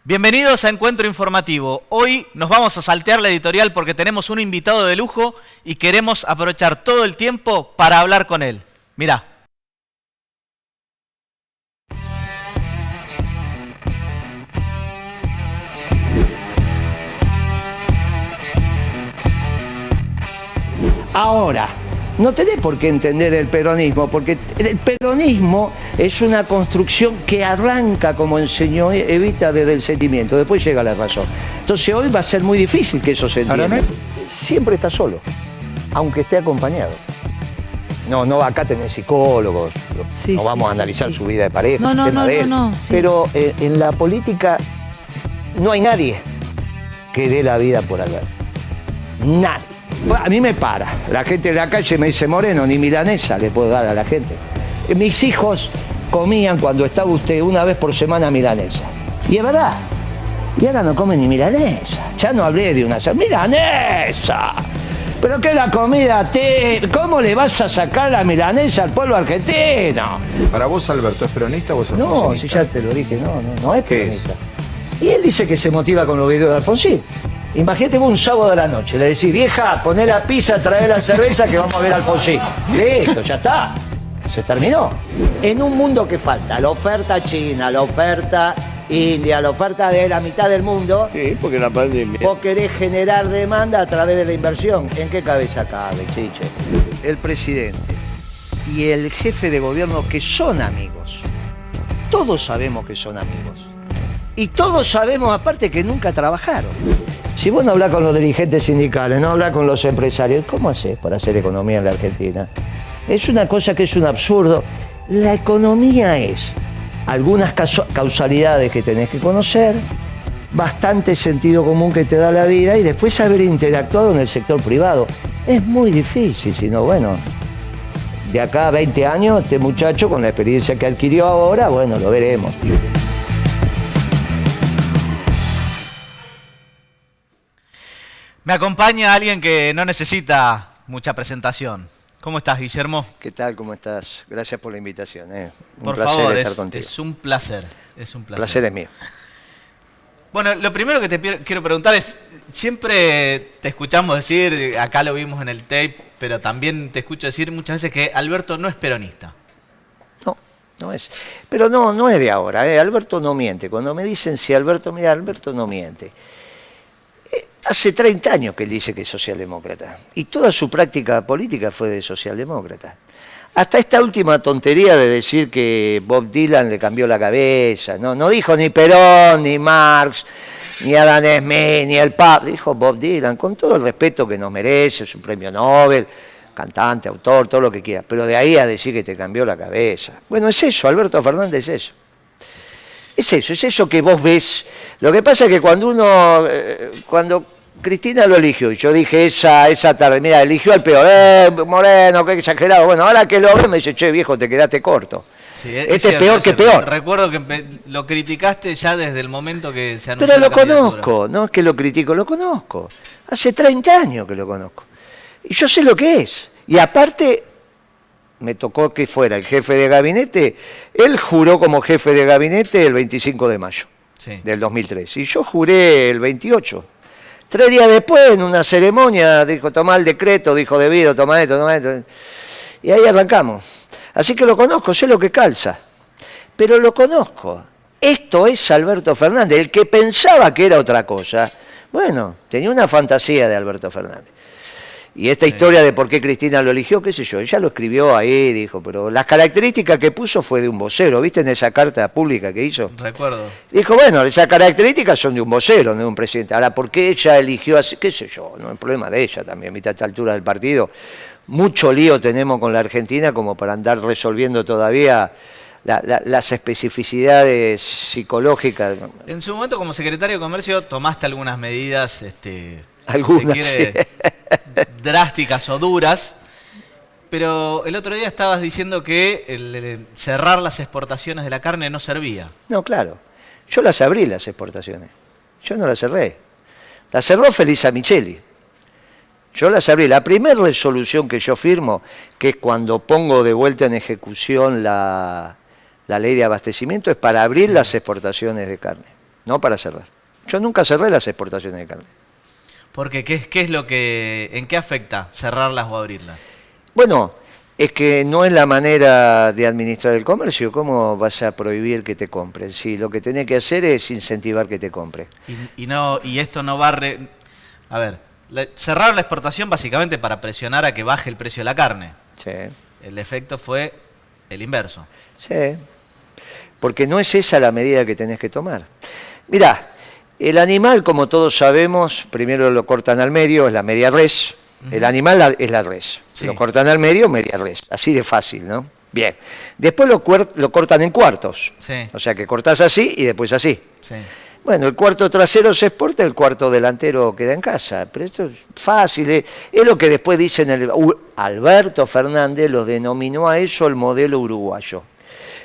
Bienvenidos a Encuentro Informativo. Hoy nos vamos a saltear la editorial porque tenemos un invitado de lujo y queremos aprovechar todo el tiempo para hablar con él. Mirá. Ahora, no tenés por qué entender el peronismo, porque el peronismo es una construcción que arranca, como enseñó Evita, desde el sentimiento, después llega la razón. Entonces hoy va a ser muy difícil que eso se entienda. Siempre está solo, aunque esté acompañado. No, acá tenés psicólogos, no vamos a analizar su vida de pareja, No. Pero en la política no hay nadie que dé la vida por Alberto. Nadie. A mí me para. La gente de la calle me dice, Moreno, ni milanesa le puedo dar a la gente. Mis hijos comían cuando estaba usted una vez por semana milanesa. Y es verdad. Y ahora no comen ni milanesa. Ya no hablé de una milanesa. Pero que la comida, ¿cómo le vas a sacar la milanesa al pueblo argentino? ¿Para vos, Alberto, es peronista o es No, alfonsinista? si ya te lo dije, no es ¿Qué peronista. Y él dice que se motiva con los videos de Alfonsín. Imagínate vos un sábado a la noche, le decís, vieja, poné la pizza, traé la cerveza que vamos a ver a Alfonsín. Listo, ya está. Se terminó. En un mundo que falta, la oferta china, la oferta india, la oferta de la mitad del mundo. Sí, porque la pandemia. Vos querés generar demanda a través de la inversión. ¿En qué cabeza cabe, chiche? El presidente y el jefe de gobierno, que son amigos. Todos sabemos que son amigos. Y todos sabemos, aparte, que nunca trabajaron. Si vos no hablás con los dirigentes sindicales, no hablás con los empresarios, ¿cómo hacés para hacer economía en la Argentina? Es una cosa que es un absurdo. La economía es algunas causalidades que tenés que conocer, bastante sentido común que te da la vida y después haber interactuado en el sector privado. Es muy difícil, si no, bueno, de acá a 20 años, este muchacho con la experiencia que adquirió ahora, bueno, lo veremos. Me acompaña alguien que no necesita mucha presentación. ¿Cómo estás, Guillermo? ¿Qué tal? ¿Cómo estás? Gracias por la invitación. Por placer favor, estar contigo. es un placer. Es un El placer. placer es mío. Bueno, lo primero que te quiero preguntar es, siempre te escuchamos decir, acá lo vimos en el tape, pero también te escucho decir muchas veces que Alberto no es peronista. No es. Pero no es de ahora. Alberto no miente. Cuando me dicen si Alberto, mira, Alberto no miente. Hace 30 años que él dice que es socialdemócrata. Y toda su práctica política fue de socialdemócrata. Hasta esta última tontería de decir que Bob Dylan le cambió la cabeza. No dijo ni Perón, ni Marx, ni Adam Smith, ni el Papa. Dijo Bob Dylan, con todo el respeto que nos merece, es un premio Nobel, cantante, autor, todo lo que quiera. Pero de ahí a decir que te cambió la cabeza. Bueno, es eso, Alberto Fernández es eso. Es eso que vos ves. Lo que pasa es que cuando Cristina lo eligió, y yo dije esa tarde, mira, eligió al peor, Moreno, qué exagerado. Bueno, ahora que lo ve me dice, che, viejo, te quedaste corto. Sí, este es peor que peor. Recuerdo que lo criticaste ya desde el momento que se anunció Pero la lo candidatura. conozco, no es que lo critico, lo conozco. Hace 30 años que lo conozco. Y yo sé lo que es. Y aparte, me tocó que fuera el jefe de gabinete. Él juró como jefe de gabinete el 25 de mayo del 2003. Y yo juré el 28. 3 días después, en una ceremonia, dijo, tomá el decreto, dijo debido, tomá esto. Y ahí arrancamos. Así que lo conozco, sé lo que calza. Pero lo conozco. Esto es Alberto Fernández. El que pensaba que era otra cosa, bueno, tenía una fantasía de Alberto Fernández. Y esta historia de por qué Cristina lo eligió, qué sé yo, ella lo escribió ahí, dijo, pero las características que puso fue de un vocero, ¿viste en esa carta pública que hizo? Recuerdo. Dijo, bueno, esas características son de un vocero, no de un presidente. Ahora, ¿por qué ella eligió así? Qué sé yo, no es problema de ella también, ¿viste? A esta altura del partido. Mucho lío tenemos con la Argentina como para andar resolviendo todavía las especificidades psicológicas. En su momento, como secretario de Comercio, tomaste algunas medidas, Algunas, si se quiere, drásticas o duras, pero el otro día estabas diciendo que el cerrar las exportaciones de la carne no servía. No, claro. Yo las abrí, las exportaciones. Yo no las cerré. Las cerró Felisa Micheli. Yo las abrí. La primera resolución que yo firmo, que es cuando pongo de vuelta en ejecución la ley de abastecimiento, es para abrir las exportaciones de carne. no para cerrar. Yo nunca cerré las exportaciones de carne. Porque ¿qué es lo que, en qué afecta cerrarlas o abrirlas? Bueno, es que no es la manera de administrar el comercio. ¿Cómo vas a prohibir que te compren? Sí, lo que tenés que hacer es incentivar que te compre. Y esto no va a ver, cerrar la exportación básicamente para presionar a que baje el precio de la carne. Sí. El efecto fue el inverso. Sí, porque no es esa la medida que tenés que tomar. Mirá, el animal, como todos sabemos, primero lo cortan al medio, es la media res. El animal es la res. Sí. Lo cortan al medio, media res. Así de fácil, ¿no? Bien. Después lo cortan en cuartos. Sí. O sea que cortás así y después así. Sí. Bueno, el cuarto trasero se exporta, el cuarto delantero queda en casa. Pero esto es fácil. Es lo que después dicen Alberto Fernández lo denominó a eso el modelo uruguayo.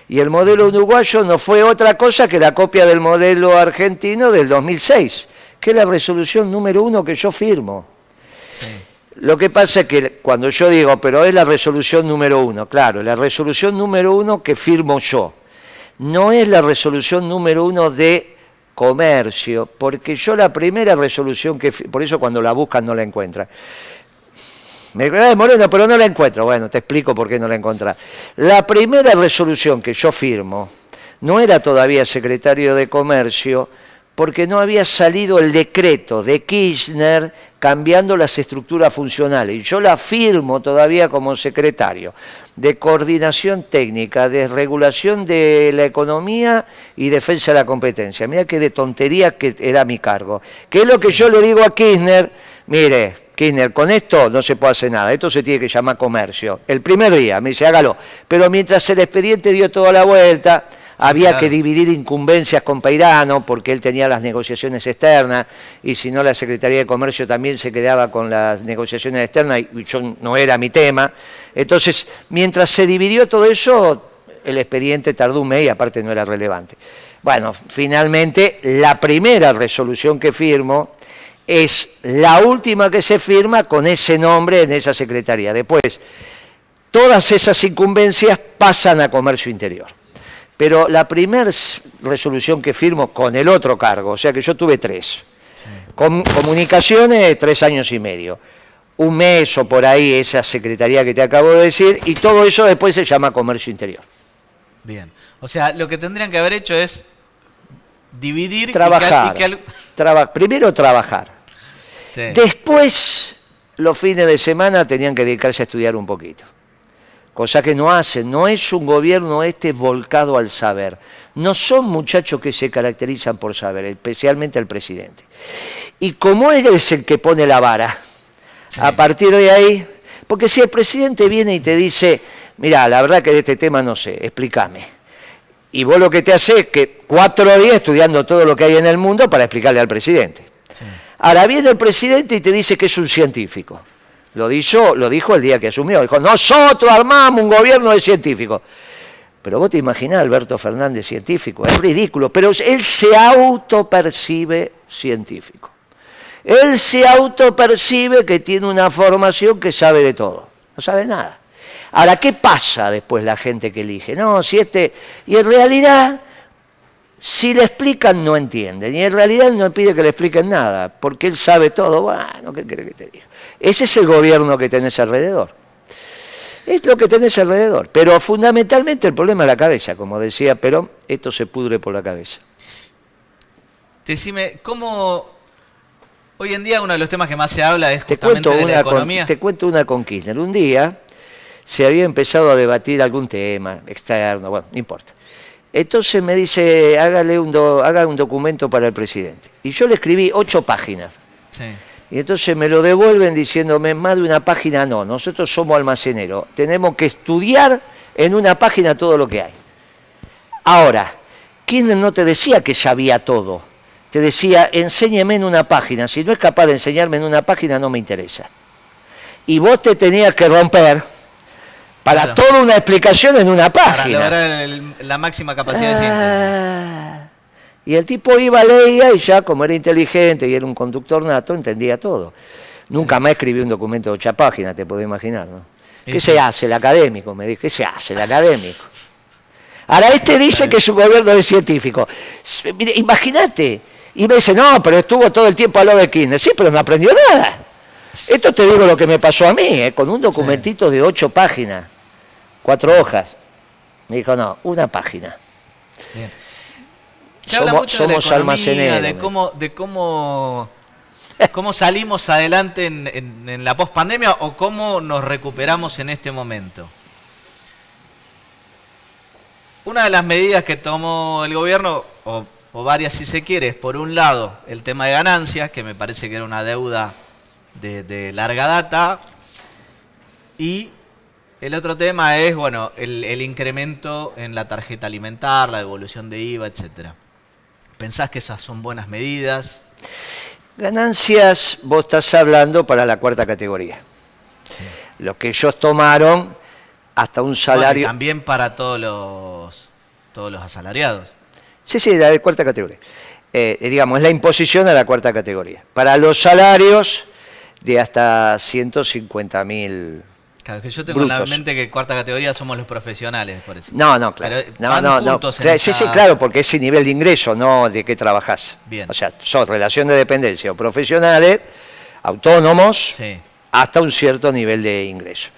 Y el modelo uruguayo no fue otra cosa que la copia del modelo argentino del 2006, que es la resolución número 1 que yo firmo. Sí. Lo que pasa es que cuando yo digo, pero es la resolución número 1, claro, la resolución número 1 que firmo yo, no es la resolución número 1 de comercio, porque yo la primera resolución por eso cuando la buscan no la encuentran. Me dice, Moreno, pero no la encuentro. Bueno, te explico por qué no la encontrás. La primera resolución que yo firmo no era todavía secretario de Comercio, porque no había salido el decreto de Kirchner cambiando las estructuras funcionales. Y yo la firmo todavía como secretario de Coordinación Técnica, de Regulación de la Economía y Defensa de la Competencia. Mira qué de tontería que era mi cargo. ¿Qué es lo que yo le digo a Kirchner? Mire, Kirchner, con esto no se puede hacer nada, esto se tiene que llamar comercio. El primer día me dice, hágalo. Pero mientras el expediente dio toda la vuelta, había que dividir incumbencias con Peirano, porque él tenía las negociaciones externas, y si no la Secretaría de Comercio también se quedaba con las negociaciones externas, y yo no era mi tema. Entonces, mientras se dividió todo eso, el expediente tardó un mes y aparte no era relevante. Bueno, finalmente, la primera resolución que firmo es la última que se firma con ese nombre en esa secretaría. Después, todas esas incumbencias pasan a Comercio Interior. Pero la primera resolución que firmo con el otro cargo, o sea que yo tuve 3. Sí. Comunicaciones, 3 años y medio. Un mes o por ahí esa secretaría que te acabo de decir, y todo eso después se llama Comercio Interior. Bien. O sea, lo que tendrían que haber hecho es dividir... Trabajar. Primero trabajar. Sí. Después, los fines de semana tenían que dedicarse a estudiar un poquito. Cosa que no hacen. No es un gobierno volcado al saber. No son muchachos que se caracterizan por saber, especialmente el presidente. Y como él es el que pone la vara, sí. A partir de ahí... Porque si el presidente viene y te dice, mirá, la verdad que de este tema no sé, explícame. Y vos lo que te haces es que 4 días estudiando todo lo que hay en el mundo para explicarle al presidente. Sí. Ahora viene el presidente y te dice que es un científico. Lo dijo el día que asumió. Dijo, nosotros armamos un gobierno de científicos. Pero vos te imaginás a Alberto Fernández científico. Es ridículo, pero él se autopercibe científico. Él se autopercibe que tiene una formación que sabe de todo. No sabe nada. Ahora, ¿qué pasa después la gente que elige? No, y en realidad... Si le explican, no entienden. Y en realidad él no pide que le expliquen nada, porque él sabe todo. Bueno, ¿qué querés que te diga? Ese es el gobierno que tenés alrededor. Es lo que tenés alrededor. Pero fundamentalmente el problema es la cabeza. Como decía Perón, esto se pudre por la cabeza. Decime, ¿cómo hoy en día uno de los temas que más se habla es justamente de la economía? Te cuento una con Kirchner. Un día se había empezado a debatir algún tema externo, bueno, no importa. Entonces me dice, haga un documento para el presidente. Y yo le escribí 8 páginas. Sí. Y entonces me lo devuelven diciéndome, más de una página no, nosotros somos almaceneros. Tenemos que estudiar en una página todo lo que hay. Ahora, Kirchner no te decía que sabía todo. Te decía, enséñeme en una página. Si no es capaz de enseñarme en una página, no me interesa. Y vos te tenías que romper... Para toda una explicación en una página. Para lograr la máxima capacidad de síntesis. Y el tipo iba, leía y ya como era inteligente y era un conductor nato, entendía todo. Nunca más escribí un documento de 8 páginas, te podés imaginar, ¿no? ¿Qué se hace el académico? Me dijo, ¿qué se hace el académico? Ahora este dice que su gobierno es científico. Imagínate. Y me dice, no, pero estuvo todo el tiempo al lado de Kirchner. Sí, pero no aprendió nada. Esto te digo lo que me pasó a mí, con un documentito de 8 páginas, 4 hojas. Me dijo, no, 1 página. Bien. Se habla mucho de la somos economía, almaceneros. de cómo salimos adelante en la pospandemia o cómo nos recuperamos en este momento. Una de las medidas que tomó el gobierno, o varias si se quiere, es por un lado el tema de ganancias, que me parece que era una deuda de larga data, y el otro tema es, bueno, el incremento en la tarjeta alimentar, la devolución de IVA, etcétera. ¿Pensás que esas son buenas medidas? Ganancias, vos estás hablando para la 4ª categoría. Sí. Lo que ellos tomaron hasta un salario... Bueno, y también para todos los asalariados. Sí, la de 4ª categoría. Digamos, es la imposición a la 4ª categoría. Para los salarios de hasta 150.000 Claro, que yo tengo brutos. en la mente que 4ª categoría somos los profesionales, por eso. No, claro. No. Sí, claro, porque ese nivel de ingreso, no de qué trabajás. Bien. O sea, sos relación de dependencia o profesionales, autónomos, Sí. hasta un cierto nivel de ingreso.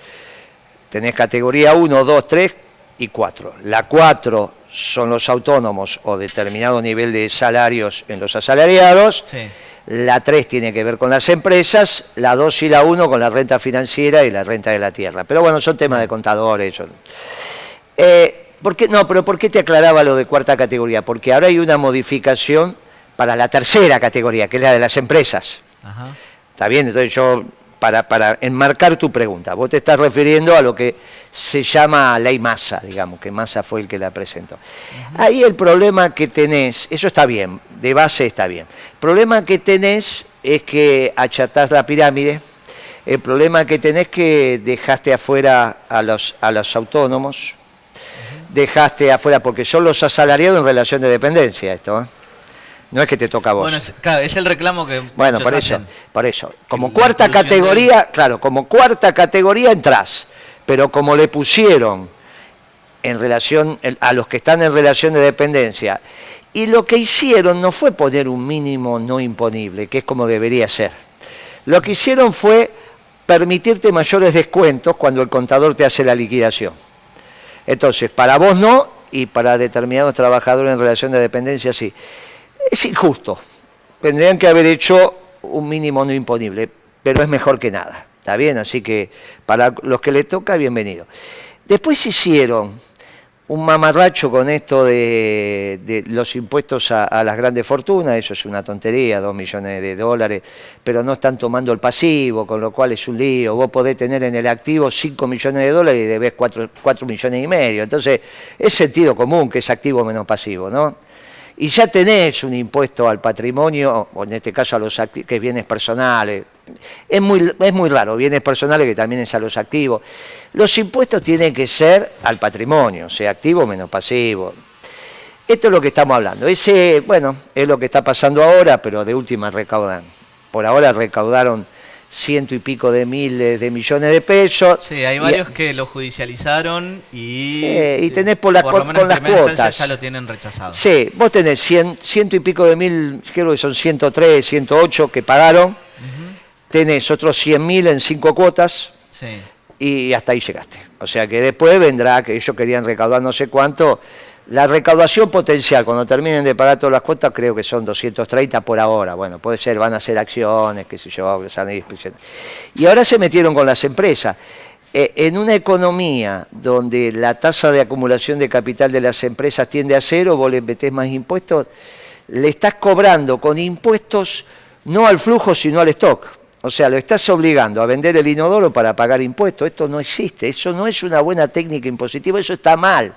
Tenés categoría 1, 2, 3 y 4. La 4 son los autónomos o determinado nivel de salarios en los asalariados. Sí. La 3 tiene que ver con las empresas, la 2 y la 1 con la renta financiera y la renta de la tierra. Pero bueno, son temas de contadores. ¿Por qué te aclaraba lo de 4ª categoría? Porque ahora hay una modificación para la 3ª categoría, que es la de las empresas. Ajá. ¿Está bien? Entonces yo, para enmarcar tu pregunta, vos te estás refiriendo a lo que se llama ley Massa, digamos, que Massa fue el que la presentó. Ahí el problema que tenés, eso está bien, de base está bien. El problema que tenés es que achatás la pirámide, el problema que tenés es que dejaste afuera a los autónomos, dejaste afuera, porque son los asalariados en relación de dependencia esto, ¿eh? No es que te toca a vos. Bueno, claro, es el reclamo que Bueno, muchos por eso. Como La 4ª inclusión categoría, claro, como 4ª categoría entrás, pero como le pusieron en relación a los que están en relación de dependencia, y lo que hicieron no fue poner un mínimo no imponible, que es como debería ser. Lo que hicieron fue permitirte mayores descuentos cuando el contador te hace la liquidación. Entonces, para vos no, y para determinados trabajadores en relación de dependencia sí. Es injusto. Tendrían que haber hecho un mínimo no imponible, pero es mejor que nada. ¿Está bien? Así que para los que les toca, bienvenido. Después hicieron un mamarracho con esto de los impuestos a las grandes fortunas. Eso es una tontería, 2 millones de dólares, pero no están tomando el pasivo, con lo cual es un lío. Vos podés tener en el activo 5 millones de dólares y debés 4 millones y medio. Entonces, es sentido común que es activo menos pasivo, ¿no? Y ya tenés un impuesto al patrimonio, o en este caso a los activos, que es bienes personales. Es muy raro, bienes personales que también es a los activos. Los impuestos tienen que ser al patrimonio, sea activo menos pasivo. Esto es lo que estamos hablando. Bueno, es lo que está pasando ahora, pero de última recaudan. Por ahora recaudaron 100 y pico de miles de millones de pesos. Sí, hay varios que lo judicializaron y tenés por lo menos con en las primera instancia cuotas. ya lo tienen rechazado. Sí, vos tenés 100 y pico de mil, creo que son 103, 108 que pagaron. Tenés otros 100.000 en 5 cuotas. Sí. Y hasta ahí llegaste. O sea que después vendrá, que ellos querían recaudar no sé cuánto. La recaudación potencial, cuando terminen de pagar todas las cuotas, creo que son 230 por ahora. Bueno, puede ser, van a ser acciones, qué sé yo, y ahora se metieron con las empresas. En una economía donde la tasa de acumulación de capital de las empresas tiende a cero, vos le metés más impuestos, le estás cobrando con impuestos no al flujo, sino al stock. O sea, lo estás obligando a vender el inodoro para pagar impuestos. Esto no existe, eso no es una buena técnica impositiva, eso está mal.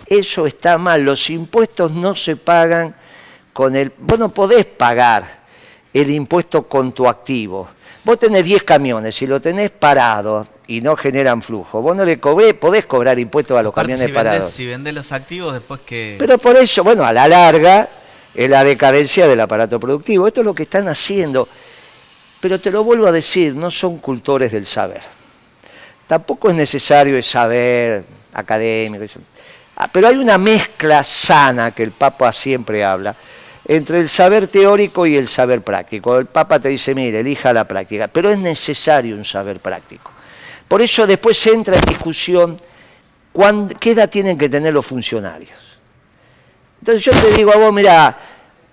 Eso está mal, los impuestos no se pagan con el... Vos no podés pagar el impuesto con tu activo. Vos tenés 10 camiones, si lo tenés parado y no generan flujo, vos no le podés cobrar impuestos a los camiones parados. Si vendés los activos, después que... Pero por eso, bueno, a la larga, es la decadencia del aparato productivo. Esto es lo que están haciendo. Pero te lo vuelvo a decir, no son cultores del saber. Tampoco es necesario el saber académico. Pero hay una mezcla sana que el Papa siempre habla entre el saber teórico y el saber práctico. El Papa te dice, mire, elija la práctica, pero es necesario un saber práctico. Por eso después se entra en discusión qué edad tienen que tener los funcionarios. Entonces yo te digo a vos, mira,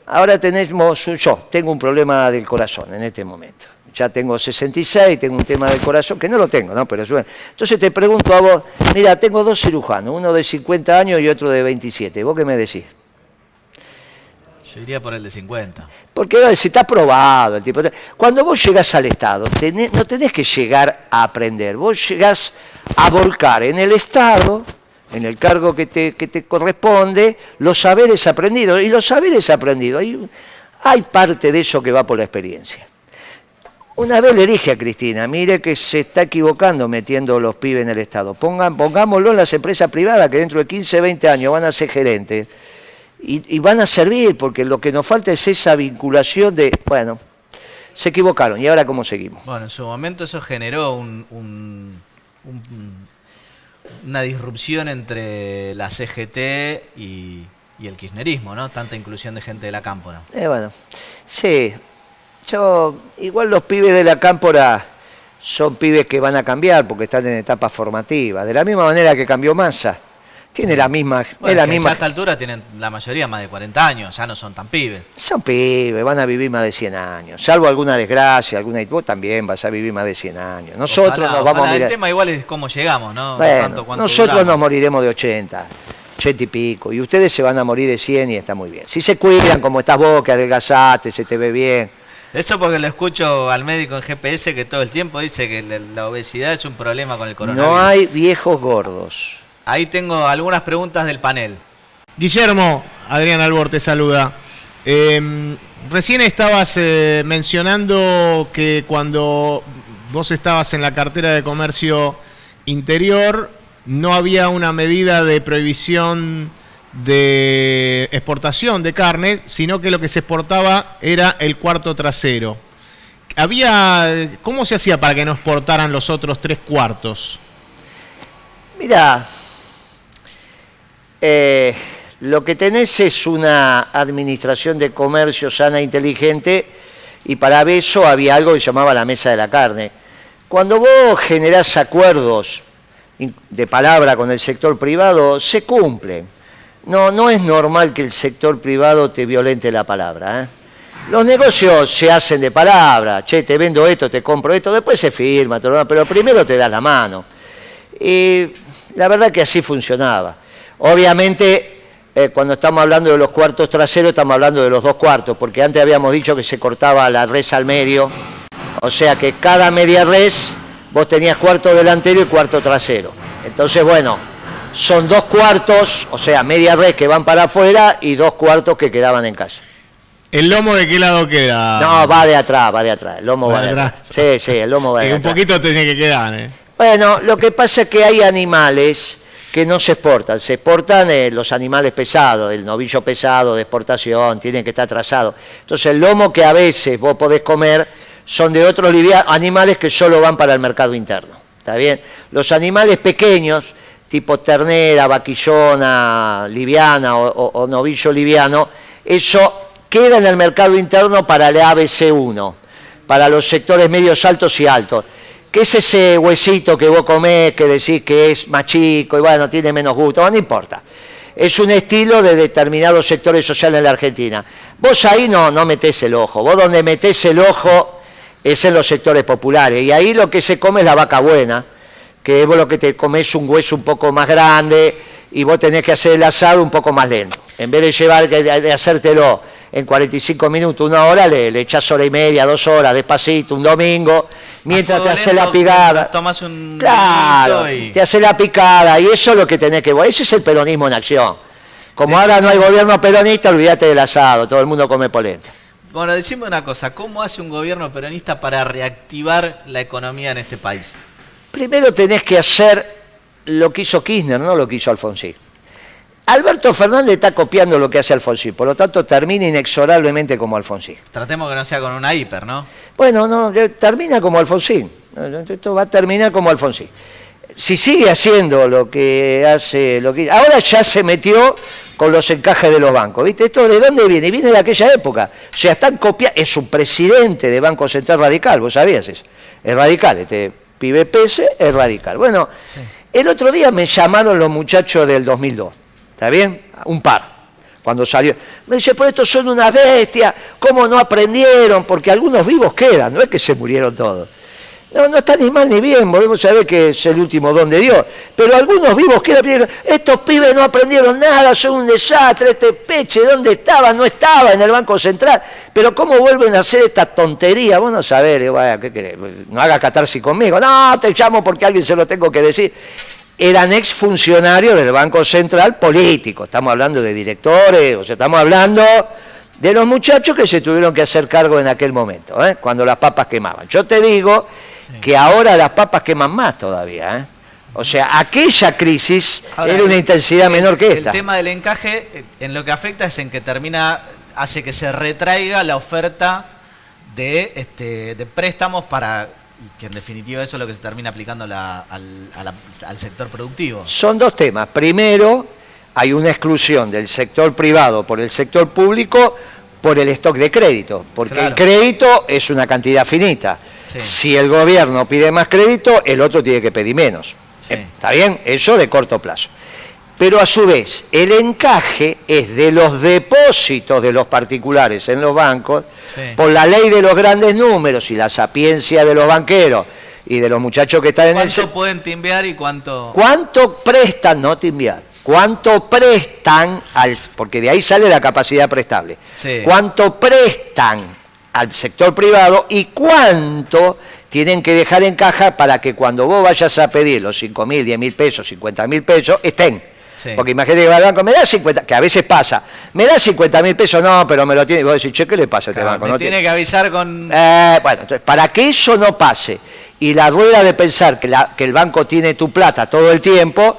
ahora yo tengo un problema del corazón en este momento. Ya tengo 66, tengo un tema del corazón, que no lo tengo, ¿no? Pero bueno. Entonces te pregunto a vos, mira, tengo 2 cirujanos, uno de 50 años y otro de 27. ¿Vos qué me decís? Yo iría por el de 50. Porque si está probado el tipo. Cuando vos llegás al Estado, no tenés que llegar a aprender, vos llegás a volcar en el Estado, en el cargo que te corresponde, los saberes aprendidos. Y los saberes aprendidos, hay parte de eso que va por la experiencia. Una vez le dije a Cristina, mire que se está equivocando metiendo los pibes en el Estado. Pongámoslo en las empresas privadas que dentro de 15, 20 años van a ser gerentes y van a servir, porque lo que nos falta es esa vinculación de, bueno, se equivocaron, ¿y ahora cómo seguimos? Bueno, en su momento eso generó una disrupción entre la CGT y el kirchnerismo, ¿no? Tanta inclusión de gente de la cámpora. Bueno, sí. Igual los pibes de la cámpora son pibes que van a cambiar porque están en etapa formativa. De la misma manera que cambió Massa. Tiene la misma... Bueno, a esta altura tienen la mayoría más de 40 años, ya no son tan pibes. Son pibes, van a vivir más de 100 años. Salvo alguna desgracia, vos también vas a vivir más de 100 años. Nosotros nos vamos a mirar... El tema igual es cómo llegamos, ¿no? Bueno, nosotros nos moriremos de 80 y pico. Y ustedes se van a morir de 100 y está muy bien. Si se cuidan, como estás vos, que adelgazaste, se te ve bien... Eso porque lo escucho al médico en GPS que todo el tiempo dice que la obesidad es un problema con el coronavirus. No hay viejos gordos. Ahí tengo algunas preguntas del panel. Guillermo, Adrián Albor te saluda. Recién estabas mencionando que cuando vos estabas en la cartera de Comercio Interior no había una medida de prohibición de exportación de carne, sino que lo que se exportaba era el cuarto trasero. ¿Cómo se hacía para que no exportaran los otros 3 cuartos? Mirá, lo que tenés es una administración de comercio sana e inteligente, y para eso había algo que se llamaba la mesa de la carne. Cuando vos generás acuerdos de palabra con el sector privado, se cumplen. No es normal que el sector privado te violente la palabra, ¿eh? Los negocios se hacen de palabra, che, te vendo esto, te compro esto, después se firma, pero primero te das la mano. Y la verdad que así funcionaba. Obviamente, cuando estamos hablando de los cuartos traseros, estamos hablando de los 2 cuartos, porque antes habíamos dicho que se cortaba la res al medio, o sea que cada media res vos tenías cuarto delantero y cuarto trasero. Entonces, bueno, son 2 cuartos, o sea, media res que van para afuera y 2 cuartos que quedaban en casa. ¿El lomo de qué lado queda? No, va de atrás. El lomo va de atrás. Sí, el lomo va de atrás. Un poquito tiene que quedar, ¿eh? Bueno, lo que pasa es que hay animales que no se exportan. Se exportan los animales pesados, el novillo pesado de exportación, tienen que estar trazados. Entonces, el lomo que a veces vos podés comer son de otros animales que solo van para el mercado interno. ¿Está bien? Los animales pequeños, tipo ternera, vaquillona, liviana o novillo liviano, eso queda en el mercado interno para el ABC1, para los sectores medios, altos y altos. ¿Qué es ese huesito que vos comés, que decís que es más chico y bueno, tiene menos gusto? Bueno, no importa. Es un estilo de determinados sectores sociales en la Argentina. Vos ahí no metés el ojo. Vos donde metés el ojo es en los sectores populares. Y ahí lo que se come es la vaca buena, que vos lo que te comés un hueso un poco más grande y vos tenés que hacer el asado un poco más lento. En vez de hacértelo en 45 minutos, 1 hora, le echás 1 hora y media, 2 horas, despacito, un domingo, mientras te hace la picada. Tomás un... Claro, te hace la picada, y eso es lo que tenés que... Ese es el peronismo en acción. Como ahora no hay gobierno peronista, olvídate del asado, todo el mundo come polenta. Bueno, decime una cosa, ¿cómo hace un gobierno peronista para reactivar la economía en este país? Primero tenés que hacer lo que hizo Kirchner, no lo que hizo Alfonsín. Alberto Fernández está copiando lo que hace Alfonsín, por lo tanto termina inexorablemente como Alfonsín. Tratemos que no sea con una hiper, ¿no? Bueno, no, termina como Alfonsín. Esto va a terminar como Alfonsín. si sigue haciendo lo que hace, ahora ya se metió con los encajes de los bancos, ¿viste? ¿Esto de dónde viene? Viene de aquella época. O sea, están copiando, es un presidente de Banco Central radical, ¿vos sabías eso? Es radical, este pibe Pese es radical. Bueno, sí. El otro día me llamaron los muchachos del 2002, ¿está bien? Un par, cuando salió. Me dice, pues estos son unas bestias, ¿cómo no aprendieron? Porque algunos vivos quedan, no es que se murieron todos. No está ni mal ni bien, volvemos a ver que es el último don de Dios. Pero algunos vivos quedan, estos pibes no aprendieron nada, son un desastre, este Peche, ¿dónde estaba? No estaba en el Banco Central. Pero ¿cómo vuelven a hacer esta tontería? Vos no sabés, ¿qué querés? No hagas catarsis conmigo. No, te llamo porque a alguien se lo tengo que decir. Eran exfuncionarios del Banco Central político. Estamos hablando de directores, o sea, estamos hablando de los muchachos que se tuvieron que hacer cargo en aquel momento, cuando las papas quemaban. Yo te digo que ahora las papas queman más todavía, O sea, aquella crisis ahora, era una intensidad menor que esta. El tema del encaje, en lo que afecta es en que hace que se retraiga la oferta de préstamos para, que en definitiva eso es lo que se termina aplicando al sector productivo. Son dos temas. Primero, hay una exclusión del sector privado por el sector público por el stock de crédito, porque claro, el crédito es una cantidad finita. Sí. Si el gobierno pide más crédito, el otro tiene que pedir menos. Sí. ¿Está bien? Eso de corto plazo. Pero a su vez, el encaje es de los depósitos de los particulares en los bancos, sí, por la ley de los grandes números y la sapiencia de los banqueros y de los muchachos que están en el... ¿Cuánto pueden timbiar y cuánto...? ¿Cuánto prestan? No timbiar. ¿Cuánto prestan? Porque de ahí sale la capacidad prestable. Sí. ¿Cuánto prestan al sector privado y cuánto tienen que dejar en caja para que cuando vos vayas a pedir los 5.000, 10.000 pesos, 50.000 pesos, estén? Sí. Porque imagínate que va al banco, me da 50, que a veces pasa, me da 50.000 pesos, no, pero me lo tiene, y vos decís, che, ¿qué le pasa a este banco? Me no tiene que avisar con... Bueno, entonces, para que eso no pase, y la rueda de pensar que el banco tiene tu plata todo el tiempo,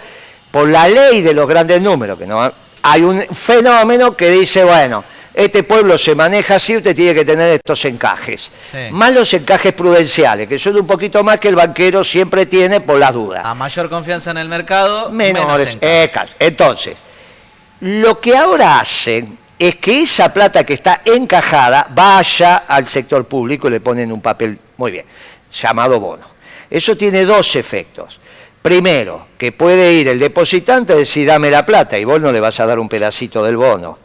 por la ley de los grandes números, que no hay un fenómeno que dice, bueno, este pueblo se maneja así, usted tiene que tener estos encajes. Sí. Más los encajes prudenciales, que son un poquito más que el banquero siempre tiene por las dudas. A mayor confianza en el mercado, menores encajes. Entonces, lo que ahora hacen es que esa plata que está encajada vaya al sector público y le ponen un papel, muy bien, llamado bono. Eso tiene dos efectos. Primero, que puede ir el depositante y decir, dame la plata, y vos no le vas a dar un pedacito del bono.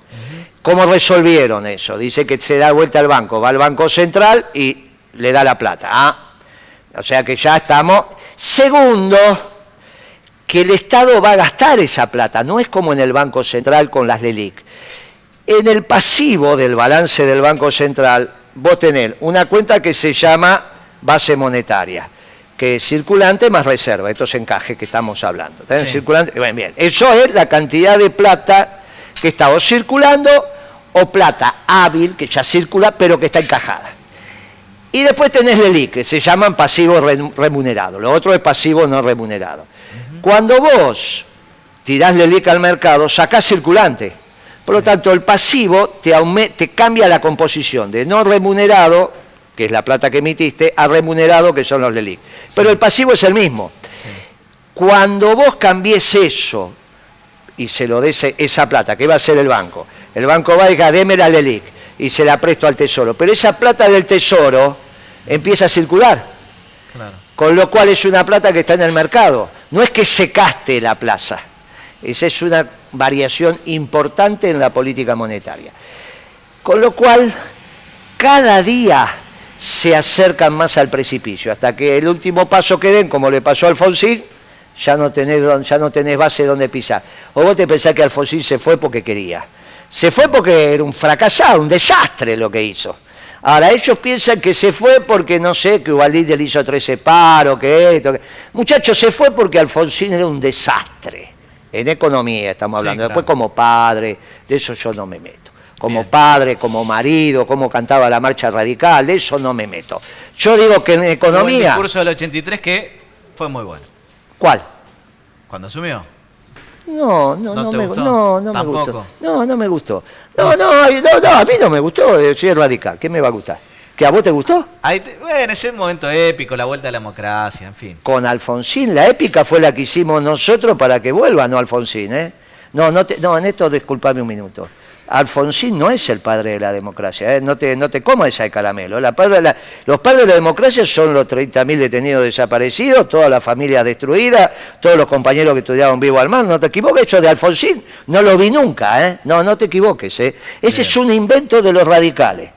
¿Cómo resolvieron eso? Dice que se da vuelta al banco, va al Banco Central y le da la plata. O sea que ya estamos. Segundo, que el Estado va a gastar esa plata, no es como en el Banco Central con las LELIC. En el pasivo del balance del Banco Central, vos tenés una cuenta que se llama base monetaria, que es circulante más reserva, estos encajes que estamos hablando. Sí. Circulante, bien, eso es la cantidad de plata que está o circulando o plata hábil, que ya circula, pero que está encajada. Y después tenés LELIC, que se llaman pasivos remunerados, lo otro es pasivo no remunerado. Cuando vos tirás LELIC al mercado, sacás circulante. Por lo tanto, el pasivo te cambia la composición de no remunerado, que es la plata que emitiste, a remunerado, que son los LELIC. Pero el pasivo es el mismo. Cuando vos cambies eso y se lo des esa plata, ¿qué va a hacer el banco? El banco va y diga, deme la LELIC, y se la presto al Tesoro. Pero esa plata del Tesoro empieza a circular. Claro. Con lo cual es una plata que está en el mercado. No es que secaste la plaza. Esa es una variación importante en la política monetaria. Con lo cual, cada día se acercan más al precipicio, hasta que el último paso que den, como le pasó a Alfonsín, ya no tenés base donde pisar. O vos te pensás que Alfonsín se fue porque quería. Se fue porque era un fracasado, un desastre lo que hizo. Ahora, ellos piensan que se fue porque, no sé, que Ubaldi le hizo 13 paros, que esto... Muchachos, se fue porque Alfonsín era un desastre. En economía estamos hablando. Sí, claro. Después como padre, de eso yo no me meto. Como bien, padre, como marido, cómo cantaba la marcha radical, de eso no me meto. Yo digo que en economía... el discurso del 83 que fue muy bueno. ¿Cuál? ¿Cuándo asumió? No me gustó. No me gustó. No, a mí no me gustó. Yo soy radical. ¿Qué me va a gustar? ¿Que a vos te gustó? Bueno, ese momento épico, la vuelta a la democracia, en fin. Con Alfonsín, la épica fue la que hicimos nosotros para que vuelva, no Alfonsín, ¿eh? No, en esto disculpame un minuto. Alfonsín no es el padre de la democracia, ¿eh? No te comas esa de caramelo. Los padres de la democracia son los 30.000 detenidos desaparecidos, toda la familia destruida, todos los compañeros que estudiaron vivo al mar. No te equivoques, eso de Alfonsín no lo vi nunca, ¿eh? No te equivoques, ¿eh? Ese es un invento de los radicales.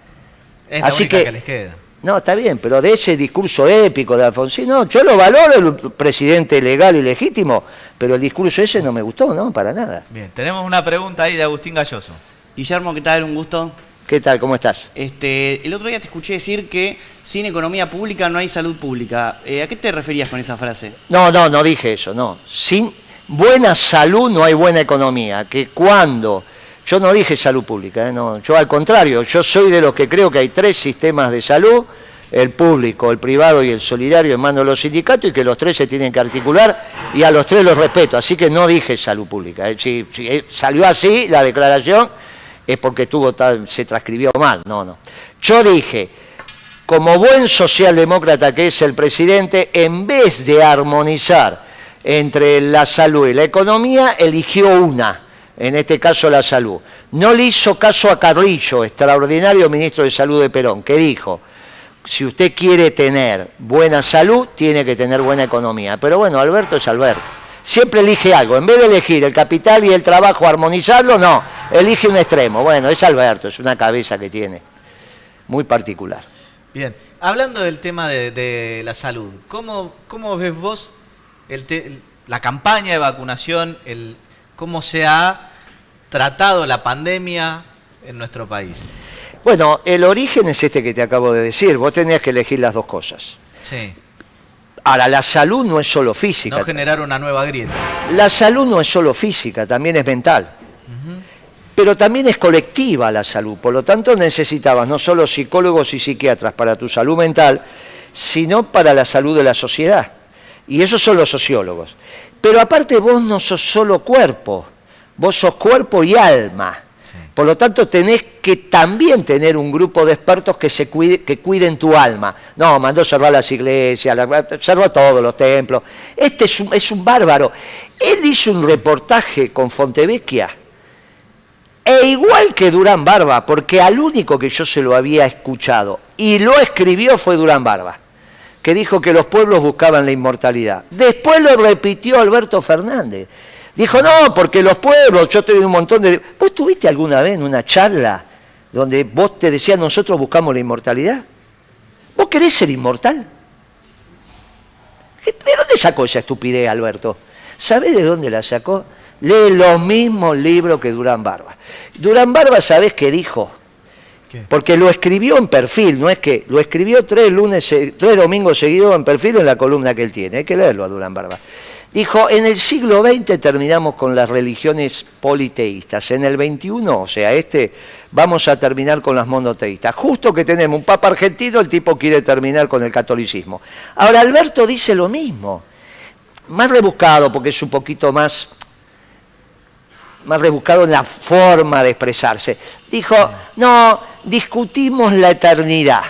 Es la Así única que les queda. No, está bien, pero de ese discurso épico de Alfonsín, no, yo lo valoro, el presidente legal y legítimo, pero el discurso ese no me gustó, no, para nada. Bien, tenemos una pregunta ahí de Agustín Galloso. Guillermo, ¿qué tal? Un gusto. ¿Qué tal? ¿Cómo estás? El otro día te escuché decir que sin economía pública no hay salud pública. ¿A qué te referías con esa frase? No dije eso, no. Sin buena salud no hay buena economía, que cuando... Yo no dije salud pública, no, yo al contrario, yo soy de los que creo que hay 3 sistemas de salud, el público, el privado y el solidario en manos de los sindicatos, y que los 3 se tienen que articular, y a los 3 los respeto, así que no dije salud pública. Si salió así la declaración es porque se transcribió mal, no. Yo dije, como buen socialdemócrata que es el presidente, en vez de armonizar entre la salud y la economía, eligió una. En este caso la salud. No le hizo caso a Carrillo, extraordinario ministro de Salud de Perón, que dijo, si usted quiere tener buena salud, tiene que tener buena economía. Pero bueno, Alberto es Alberto. Siempre elige algo. En vez de elegir el capital y el trabajo, armonizarlo, no. Elige un extremo. Bueno, es Alberto, es una cabeza que tiene. Muy particular. Bien, hablando del tema de la salud, ¿cómo ves vos la campaña de vacunación, cómo se ha tratado la pandemia en nuestro país? Bueno, el origen es este que te acabo de decir. Vos tenías que elegir las dos cosas. Sí. Ahora, la salud no es solo física. No generar una nueva grieta. La salud no es solo física, también es mental. Pero también es colectiva la salud. Por lo tanto, necesitabas no solo psicólogos y psiquiatras para tu salud mental, sino para la salud de la sociedad. Y esos son los sociólogos. Pero aparte vos no sos solo cuerpo. Vos sos cuerpo y alma. Sí. Por lo tanto, tenés que también tener un grupo de expertos que cuiden tu alma. No, mandó cerrar las iglesias, cerró todos los templos. Este es un bárbaro. Él hizo un reportaje con Fontevecchia, e igual que Durán Barba, porque al único que yo se lo había escuchado, y lo escribió, fue Durán Barba, que dijo que los pueblos buscaban la inmortalidad. Después lo repitió Alberto Fernández. Dijo, no, porque los pueblos, yo estoy en un montón de... ¿Vos estuviste alguna vez en una charla donde vos te decías, nosotros buscamos la inmortalidad? ¿Vos querés ser inmortal? ¿De dónde sacó esa estupidez, Alberto? ¿Sabés de dónde la sacó? Lee los mismos libros que Durán Barba. Durán Barba, ¿sabés qué dijo? ¿Qué? Porque lo escribió en Perfil, no es que... Lo escribió 3 domingos seguidos en Perfil en la columna que él tiene. Hay que leerlo a Durán Barba. Dijo, en el siglo XX terminamos con las religiones politeístas, en el XXI, o sea, vamos a terminar con las monoteístas. Justo que tenemos un papa argentino, el tipo quiere terminar con el catolicismo. Ahora, Alberto dice lo mismo, más rebuscado, porque es un poquito más rebuscado en la forma de expresarse. Dijo, no, discutimos la eternidad.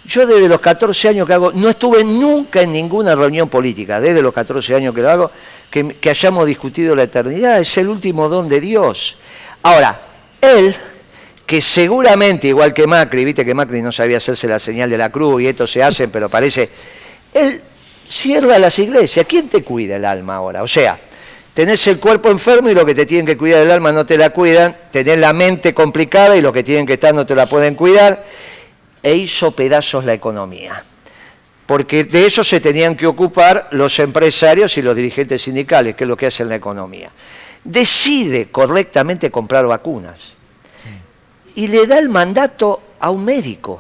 Yo desde los 14 años que hago, no estuve nunca en ninguna reunión política, desde los 14 años que lo hago, que hayamos discutido la eternidad, es el último don de Dios. Ahora, él, que seguramente, igual que Macri, viste que Macri no sabía hacerse la señal de la cruz y esto se hace, pero parece, él cierra las iglesias. ¿Quién te cuida el alma ahora? O sea, tenés el cuerpo enfermo y lo que te tienen que cuidar el alma no te la cuidan, tenés la mente complicada y los que tienen que estar no te la pueden cuidar, e hizo pedazos la economía. Porque de eso se tenían que ocupar los empresarios y los dirigentes sindicales, que es lo que hacen la economía. Decide correctamente comprar vacunas. Sí. Y le da el mandato a un médico.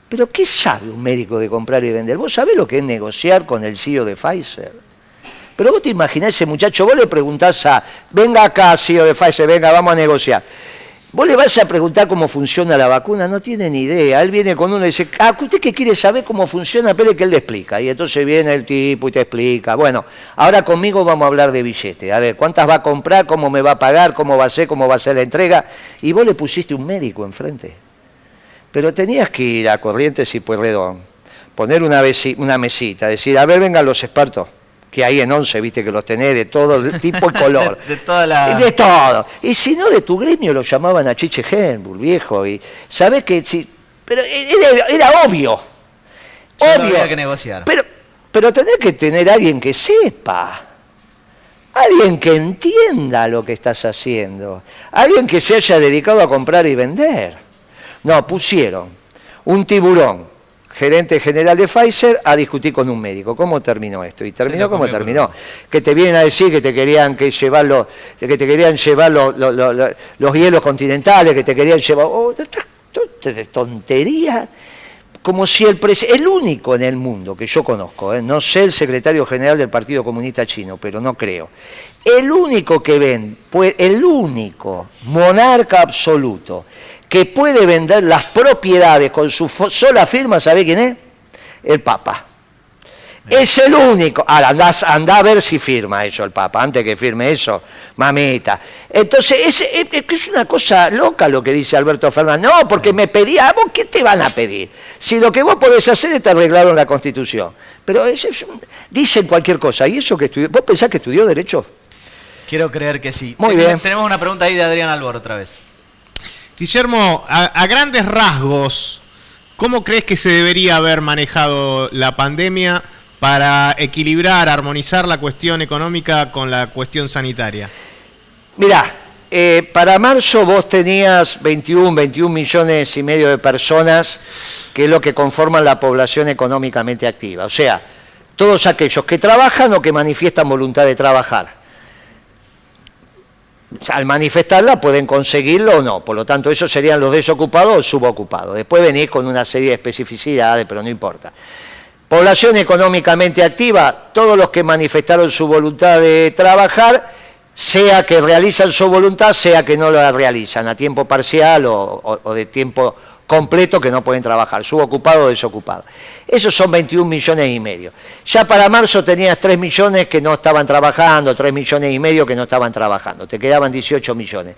¿Pero qué sabe un médico de comprar y vender? ¿Vos sabés lo que es negociar con el CEO de Pfizer? Pero vos te imaginás ese muchacho, vos le preguntás venga acá, CEO de Pfizer, venga, vamos a negociar. Vos le vas a preguntar cómo funciona la vacuna, no tiene ni idea. Él viene con uno y dice, ¿usted qué quiere saber cómo funciona? Pero que él le explica. Y entonces viene el tipo y te explica. Bueno, ahora conmigo vamos a hablar de billetes. A ver, ¿cuántas va a comprar? ¿Cómo me va a pagar? ¿Cómo va a ser? ¿Cómo va a ser la entrega? Y vos le pusiste un médico enfrente. Pero tenías que ir a Corrientes y Pueyrredón, poner una mesita, decir, a ver, vengan los expertos, que ahí en 11, viste que los tenés de todo tipo y color. de toda la... De todo. Y si no, de tu gremio lo llamaban a Chiche Henbull, viejo. Y sabés que sí, pero era obvio. Solo había que negociar. Pero tenés que tener a alguien que sepa. Alguien que entienda lo que estás haciendo. Alguien que se haya dedicado a comprar y vender. No, pusieron un tiburón, gerente general de Pfizer, a discutir con un médico. ¿Cómo terminó esto? Y terminó como terminó. Que te vienen a decir que te querían llevar los hielos continentales, que te querían llevar... de tonterías. Como si el único en el mundo que yo conozco, no sé el secretario general del Partido Comunista Chino, pero no creo, el único que el único monarca absoluto que puede vender las propiedades con su sola firma, ¿sabe quién es? El Papa. Es el único. Ahora, andá a ver si firma eso el Papa, antes que firme eso, mamita. Entonces, es una cosa loca lo que dice Alberto Fernández. No, porque me pedía, ¿a vos qué te van a pedir? Si lo que vos podés hacer está arreglado en la Constitución. Pero dicen cualquier cosa. ¿Y eso que estudió? ¿Vos pensás que estudió Derecho? Quiero creer que sí. Muy bien. Tenemos una pregunta ahí de Adrián Albor otra vez. Guillermo, a grandes rasgos, ¿cómo crees que se debería haber manejado la pandemia para equilibrar, armonizar la cuestión económica con la cuestión sanitaria? Mirá, para marzo vos tenías 21 millones y medio de personas, que es lo que conforman la población económicamente activa. O sea, todos aquellos que trabajan o que manifiestan voluntad de trabajar. Al manifestarla pueden conseguirlo o no, por lo tanto esos serían los desocupados o subocupados. Después venís con una serie de especificidades, pero no importa. Población económicamente activa, todos los que manifestaron su voluntad de trabajar, sea que realizan su voluntad, sea que no la realizan, a tiempo parcial o de tiempo completo que no pueden trabajar, subocupado o desocupado. Esos son 21 millones y medio. Ya para marzo tenías 3 millones que no estaban trabajando, 3 millones y medio que no estaban trabajando, te quedaban 18 millones.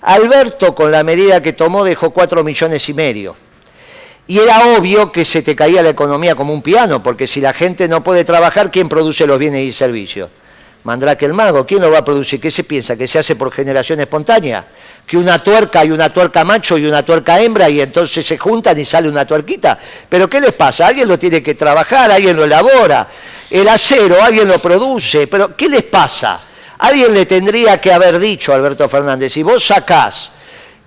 Alberto, con la medida que tomó, dejó 4 millones y medio. Y era obvio que se te caía la economía como un piano, porque si la gente no puede trabajar, ¿quién produce los bienes y servicios? Mandrake el mago, ¿quién lo va a producir? ¿Qué se piensa? ¿Que se hace por generación espontánea? Que una tuerca y una tuerca macho y una tuerca hembra y entonces se juntan y sale una tuerquita. ¿Pero qué les pasa? Alguien lo tiene que trabajar, alguien lo elabora. El acero, alguien lo produce. ¿Pero qué les pasa? Alguien le tendría que haber dicho a Alberto Fernández, si vos sacás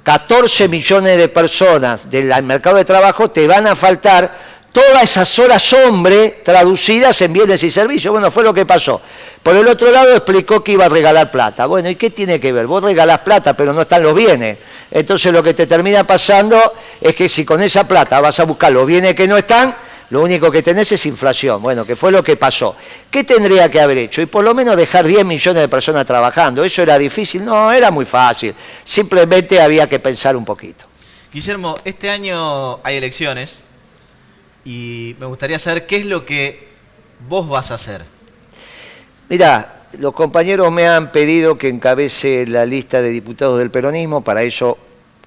14 millones de personas del mercado de trabajo, te van a faltar todas esas horas hombre traducidas en bienes y servicios. Bueno, fue lo que pasó. Por el otro lado explicó que iba a regalar plata. Bueno, ¿y qué tiene que ver? Vos regalás plata, pero no están los bienes. Entonces lo que te termina pasando es que si con esa plata vas a buscar los bienes que no están, lo único que tenés es inflación. Bueno, que fue lo que pasó. ¿Qué tendría que haber hecho? Y por lo menos dejar 10 millones de personas trabajando. ¿Eso era difícil? No, era muy fácil. Simplemente había que pensar un poquito. Guillermo, este año hay elecciones y me gustaría saber qué es lo que vos vas a hacer. Mirá, los compañeros me han pedido que encabece la lista de diputados del peronismo. Para eso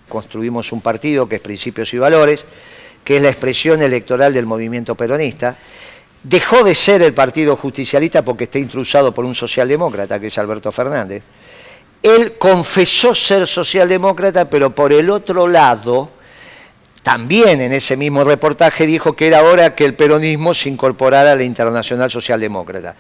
construimos un partido que es Principios y Valores, que es la expresión electoral del movimiento peronista. Dejó de ser el partido justicialista porque está intrusado por un socialdemócrata, que es Alberto Fernández. Él confesó ser socialdemócrata, pero por el otro lado, también en ese mismo reportaje dijo que era hora que el peronismo se incorporara a la Internacional Socialdemócrata.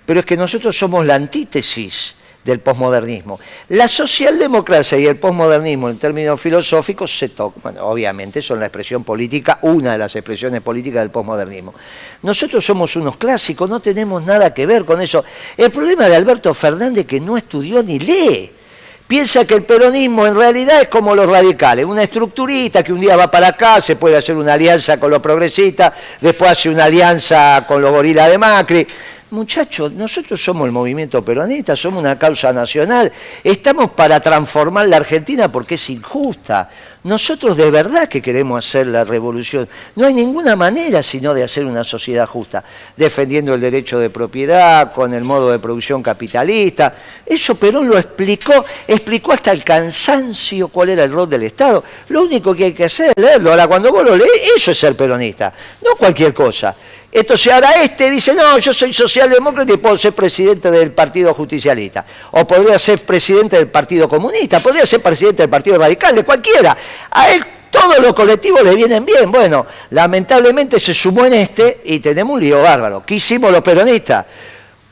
Pero es que nosotros somos la antítesis del posmodernismo. La socialdemocracia y el posmodernismo en términos filosóficos se tocan, bueno, obviamente son la expresión política, una de las expresiones políticas del posmodernismo. Nosotros somos unos clásicos, no tenemos nada que ver con eso. El problema de Alberto Fernández es que no estudió ni lee. Piensa que el peronismo en realidad es como los radicales, una estructurita que un día va para acá, se puede hacer una alianza con los progresistas, después hace una alianza con los gorilas de Macri. Muchachos, nosotros somos el movimiento peronista, somos una causa nacional, estamos para transformar la Argentina porque es injusta. Nosotros de verdad que queremos hacer la revolución. No hay ninguna manera sino de hacer una sociedad justa, defendiendo el derecho de propiedad, con el modo de producción capitalista. Eso Perón lo explicó hasta el cansancio cuál era el rol del Estado. Lo único que hay que hacer es leerlo. Ahora, cuando vos lo lees, eso es ser peronista, no cualquier cosa. Entonces ahora dice, no, yo soy socialdemócrata y puedo ser presidente del Partido Justicialista. O podría ser presidente del Partido Comunista, podría ser presidente del Partido Radical, de cualquiera. A él todos los colectivos le vienen bien. Bueno, lamentablemente se sumó en y tenemos un lío bárbaro. ¿Qué hicimos los peronistas?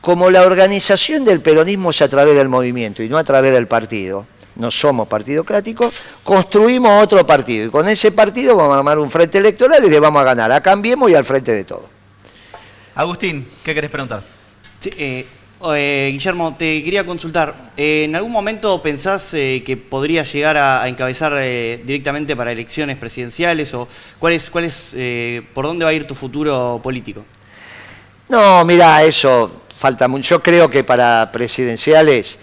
Como la organización del peronismo es a través del movimiento y no a través del partido, no somos partidocráticos, construimos otro partido. Y con ese partido vamos a armar un frente electoral y le vamos a ganar a Cambiemos y al Frente de Todos. Agustín, ¿qué querés preguntar? Sí, Guillermo, te quería consultar. ¿En algún momento pensás que podrías llegar a encabezar directamente para elecciones presidenciales? ¿O por dónde va a ir tu futuro político? No, mirá, eso falta mucho. Yo creo que para presidenciales,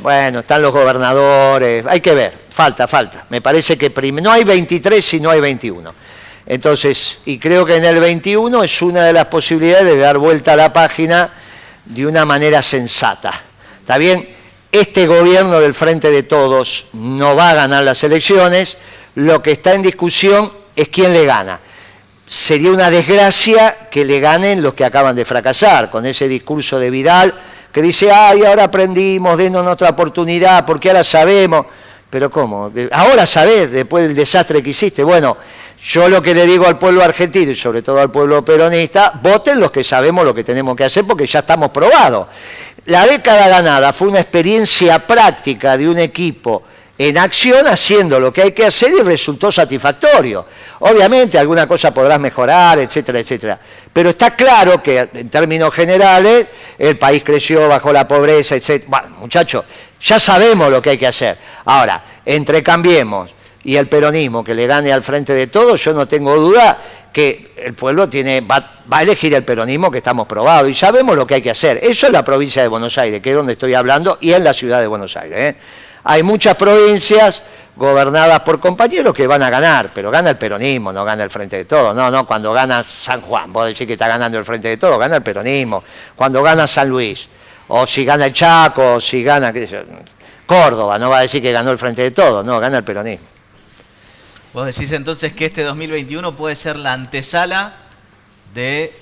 bueno, están los gobernadores, hay que ver, falta. Me parece que no hay 23 si no hay 21. Entonces, y creo que en el 21 es una de las posibilidades de dar vuelta a la página de una manera sensata. ¿Está bien? Este gobierno del Frente de Todos no va a ganar las elecciones, lo que está en discusión es quién le gana. Sería una desgracia que le ganen los que acaban de fracasar, con ese discurso de Vidal, que dice, ay, ahora aprendimos, denos otra oportunidad, porque ahora sabemos. Pero ¿cómo? Ahora sabés, después del desastre que hiciste. Bueno, yo lo que le digo al pueblo argentino y sobre todo al pueblo peronista, voten los que sabemos lo que tenemos que hacer porque ya estamos probados. La década ganada fue una experiencia práctica de un equipo en acción haciendo lo que hay que hacer y resultó satisfactorio. Obviamente alguna cosa podrás mejorar, etcétera, etcétera. Pero está claro que en términos generales el país creció, bajó la pobreza, etcétera. Bueno, muchachos, ya sabemos lo que hay que hacer. Ahora, entre Cambiemos y el peronismo que le gane al Frente de Todos, yo no tengo duda que el pueblo va a elegir el peronismo, que estamos probados y sabemos lo que hay que hacer. Eso es la provincia de Buenos Aires, que es donde estoy hablando, y en la ciudad de Buenos Aires. Hay muchas provincias gobernadas por compañeros que van a ganar, pero gana el peronismo, no gana el Frente de Todos. No, cuando gana San Juan, vos decís que está ganando el Frente de Todos, gana el peronismo. Cuando gana San Luis, o si gana el Chaco, o si gana Córdoba, no va a decir que ganó el Frente de Todos, no, gana el peronismo. Vos decís entonces que este 2021 puede ser la antesala de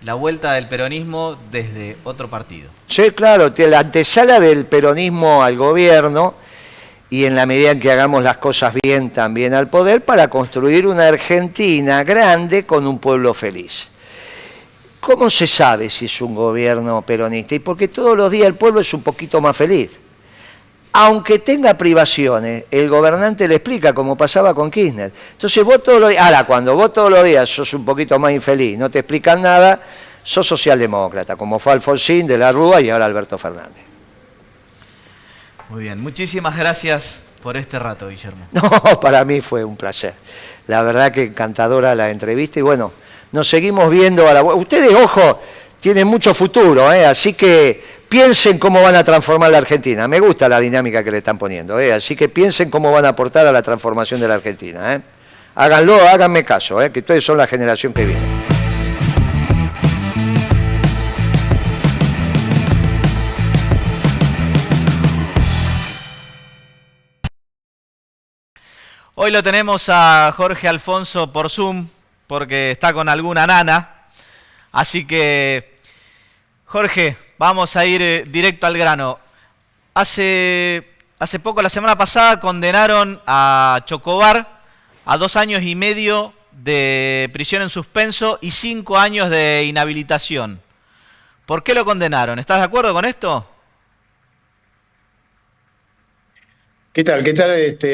la vuelta del peronismo desde otro partido. Sí, claro, la antesala del peronismo al gobierno y en la medida en que hagamos las cosas bien también al poder para construir una Argentina grande con un pueblo feliz. ¿Cómo se sabe si es un gobierno peronista? Y porque todos los días el pueblo es un poquito más feliz. Aunque tenga privaciones, el gobernante le explica, como pasaba con Kirchner. Entonces vos todos los días, ahora cuando vos todos los días sos un poquito más infeliz, no te explican nada, sos socialdemócrata, como fue Alfonsín, de la Rúa y ahora Alberto Fernández. Muy bien, muchísimas gracias por este rato, Guillermo. No, para mí fue un placer. La verdad que encantadora la entrevista y bueno, nos seguimos viendo a la... Ustedes, ojo, tienen mucho futuro, así que piensen cómo van a transformar la Argentina. Me gusta la dinámica que le están poniendo, así que piensen cómo van a aportar a la transformación de la Argentina. Háganlo, háganme caso, que ustedes son la generación que viene. Hoy lo tenemos a Jorge Alfonso por Zoom, porque está con alguna nana. Así que, Jorge, vamos a ir directo al grano. Hace poco, la semana pasada, condenaron a Chocobar a 2 años y medio de prisión en suspenso y 5 años de inhabilitación. ¿Por qué lo condenaron? ¿Estás de acuerdo con esto? ¿Qué tal?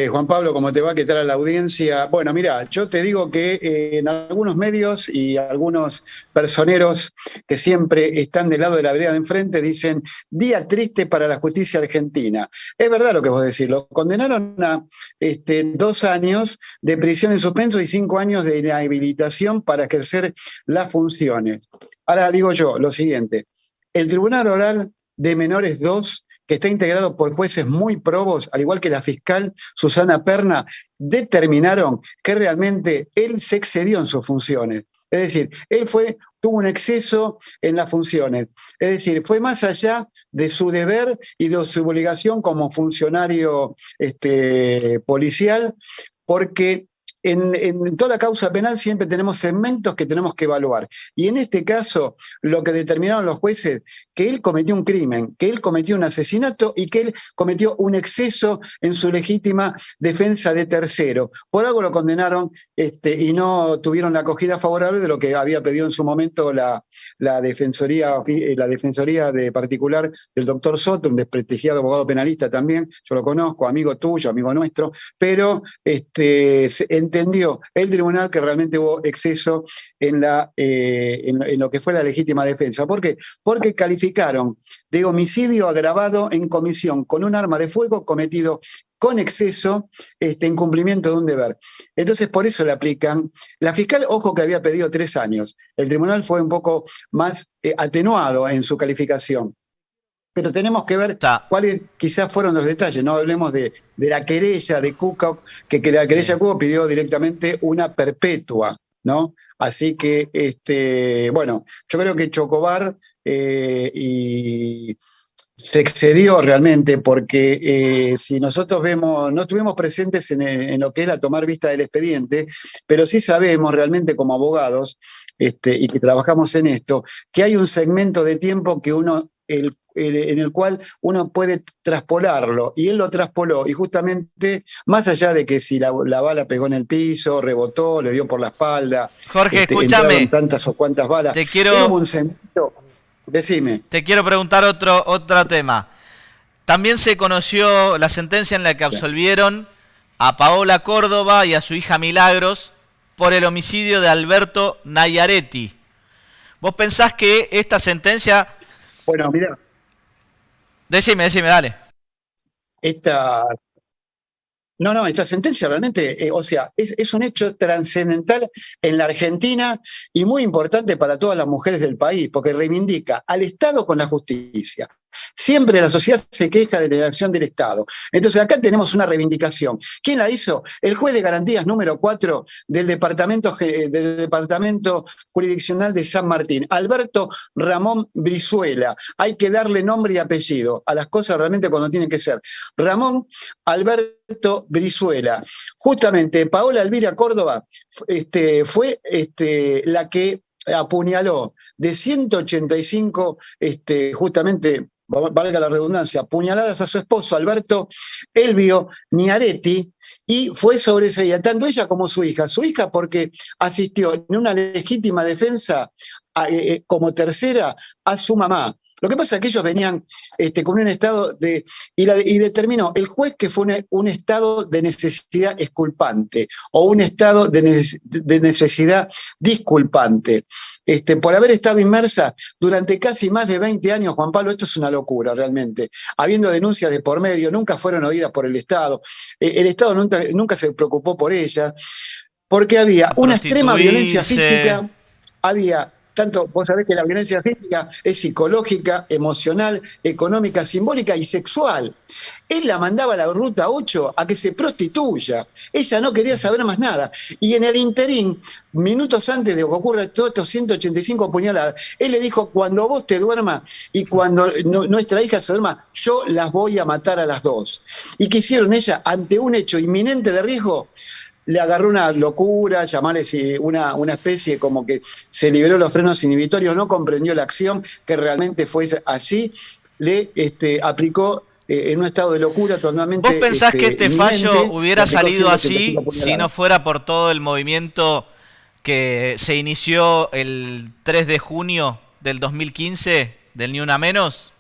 Juan Pablo? ¿Cómo te va? ¿Qué tal a la audiencia? Bueno, mira, yo te digo que en algunos medios y algunos personeros que siempre están del lado de la vereda de enfrente dicen día triste para la justicia argentina. Es verdad lo que vos decís, lo condenaron a 2 años de prisión en suspenso y 5 años de inhabilitación para ejercer las funciones. Ahora digo yo lo siguiente, el Tribunal Oral de Menores 2 que está integrado por jueces muy probos, al igual que la fiscal Susana Perna, determinaron que realmente él se excedió en sus funciones. Es decir, tuvo un exceso en las funciones. Es decir, fue más allá de su deber y de su obligación como funcionario policial, porque en toda causa penal siempre tenemos segmentos que tenemos que evaluar. Y en este caso, lo que determinaron los jueces, que él cometió un crimen, que él cometió un asesinato y que él cometió un exceso en su legítima defensa de tercero. Por algo lo condenaron y no tuvieron la acogida favorable de lo que había pedido en su momento la defensoría de particular del doctor Soto, un desprestigiado abogado penalista también, yo lo conozco, amigo tuyo, amigo nuestro, pero entendió el tribunal que realmente hubo exceso en lo que fue la legítima defensa. ¿Por qué? Porque calificaron de homicidio agravado en comisión con un arma de fuego cometido con exceso, en cumplimiento de un deber. Entonces, por eso le aplican. La fiscal, ojo, que había pedido 3 años. El tribunal fue un poco más atenuado en su calificación. Pero tenemos que ver cuáles quizás fueron los detalles. No hablemos de la querella de Cuca, que la querella de Cuca pidió directamente una perpetua, ¿no? Así que, bueno, yo creo que Chocobar y se excedió realmente, porque si nosotros vemos, no estuvimos presentes en lo que es la tomar vista del expediente, pero sí sabemos realmente como abogados, y que trabajamos en esto, que hay un segmento de tiempo que en el cual uno puede traspolarlo, y él lo traspoló, y justamente, más allá de que si la bala pegó en el piso, rebotó, le dio por la espalda, Jorge, escúchame, entraron tantas o cuantas balas, hubo un segmento. Decime. Te quiero preguntar otro tema. También se conoció la sentencia en la que absolvieron a Paola Córdoba y a su hija Milagros por el homicidio de Alberto Nayaretti. ¿Vos pensás que esta sentencia... Bueno, mirá. Decime, dale. Esta sentencia realmente, es un hecho trascendental en la Argentina y muy importante para todas las mujeres del país, porque reivindica al Estado con la justicia. Siempre la sociedad se queja de la acción del Estado. Entonces acá tenemos una reivindicación. ¿Quién la hizo? El juez de garantías número 4 del Departamento Jurisdiccional de San Martín, Alberto Ramón Brizuela. Hay que darle nombre y apellido a las cosas realmente cuando tienen que ser. Ramón Alberto Brizuela. Justamente Paola Elvira Córdoba fue la que apuñaló de 185, justamente, valga la redundancia, puñaladas a su esposo Alberto Elvio Niaretti, y fue sobreseída tanto ella como su hija. Su hija porque asistió en una legítima defensa como tercera a su mamá. Lo que pasa es que ellos venían con un estado y determinó el juez que fue un estado de necesidad exculpante o un estado de necesidad disculpante. Por haber estado inmersa durante casi más de 20 años, Juan Pablo, esto es una locura realmente. Habiendo denuncias de por medio, nunca fueron oídas por el Estado. El Estado nunca se preocupó por ella, porque había una extrema violencia física, vos sabés que la violencia física es psicológica, emocional, económica, simbólica y sexual. Él la mandaba a la ruta 8 a que se prostituya. Ella no quería saber más nada. Y en el interín, minutos antes de que ocurra todos estos 185 puñaladas, él le dijo, cuando vos te duermas y cuando nuestra hija se duerma, yo las voy a matar a las dos. ¿Y qué hicieron ella? Ante un hecho inminente de riesgo, le agarró una locura, llamarle una especie como que se liberó los frenos inhibitorios, no comprendió la acción, que realmente fue así, le aplicó en un estado de locura totalmente. ¿Vos pensás que este fallo hubiera salido así si no fuera por todo el movimiento que se inició el 3 de junio del 2015 del Ni Una Menos?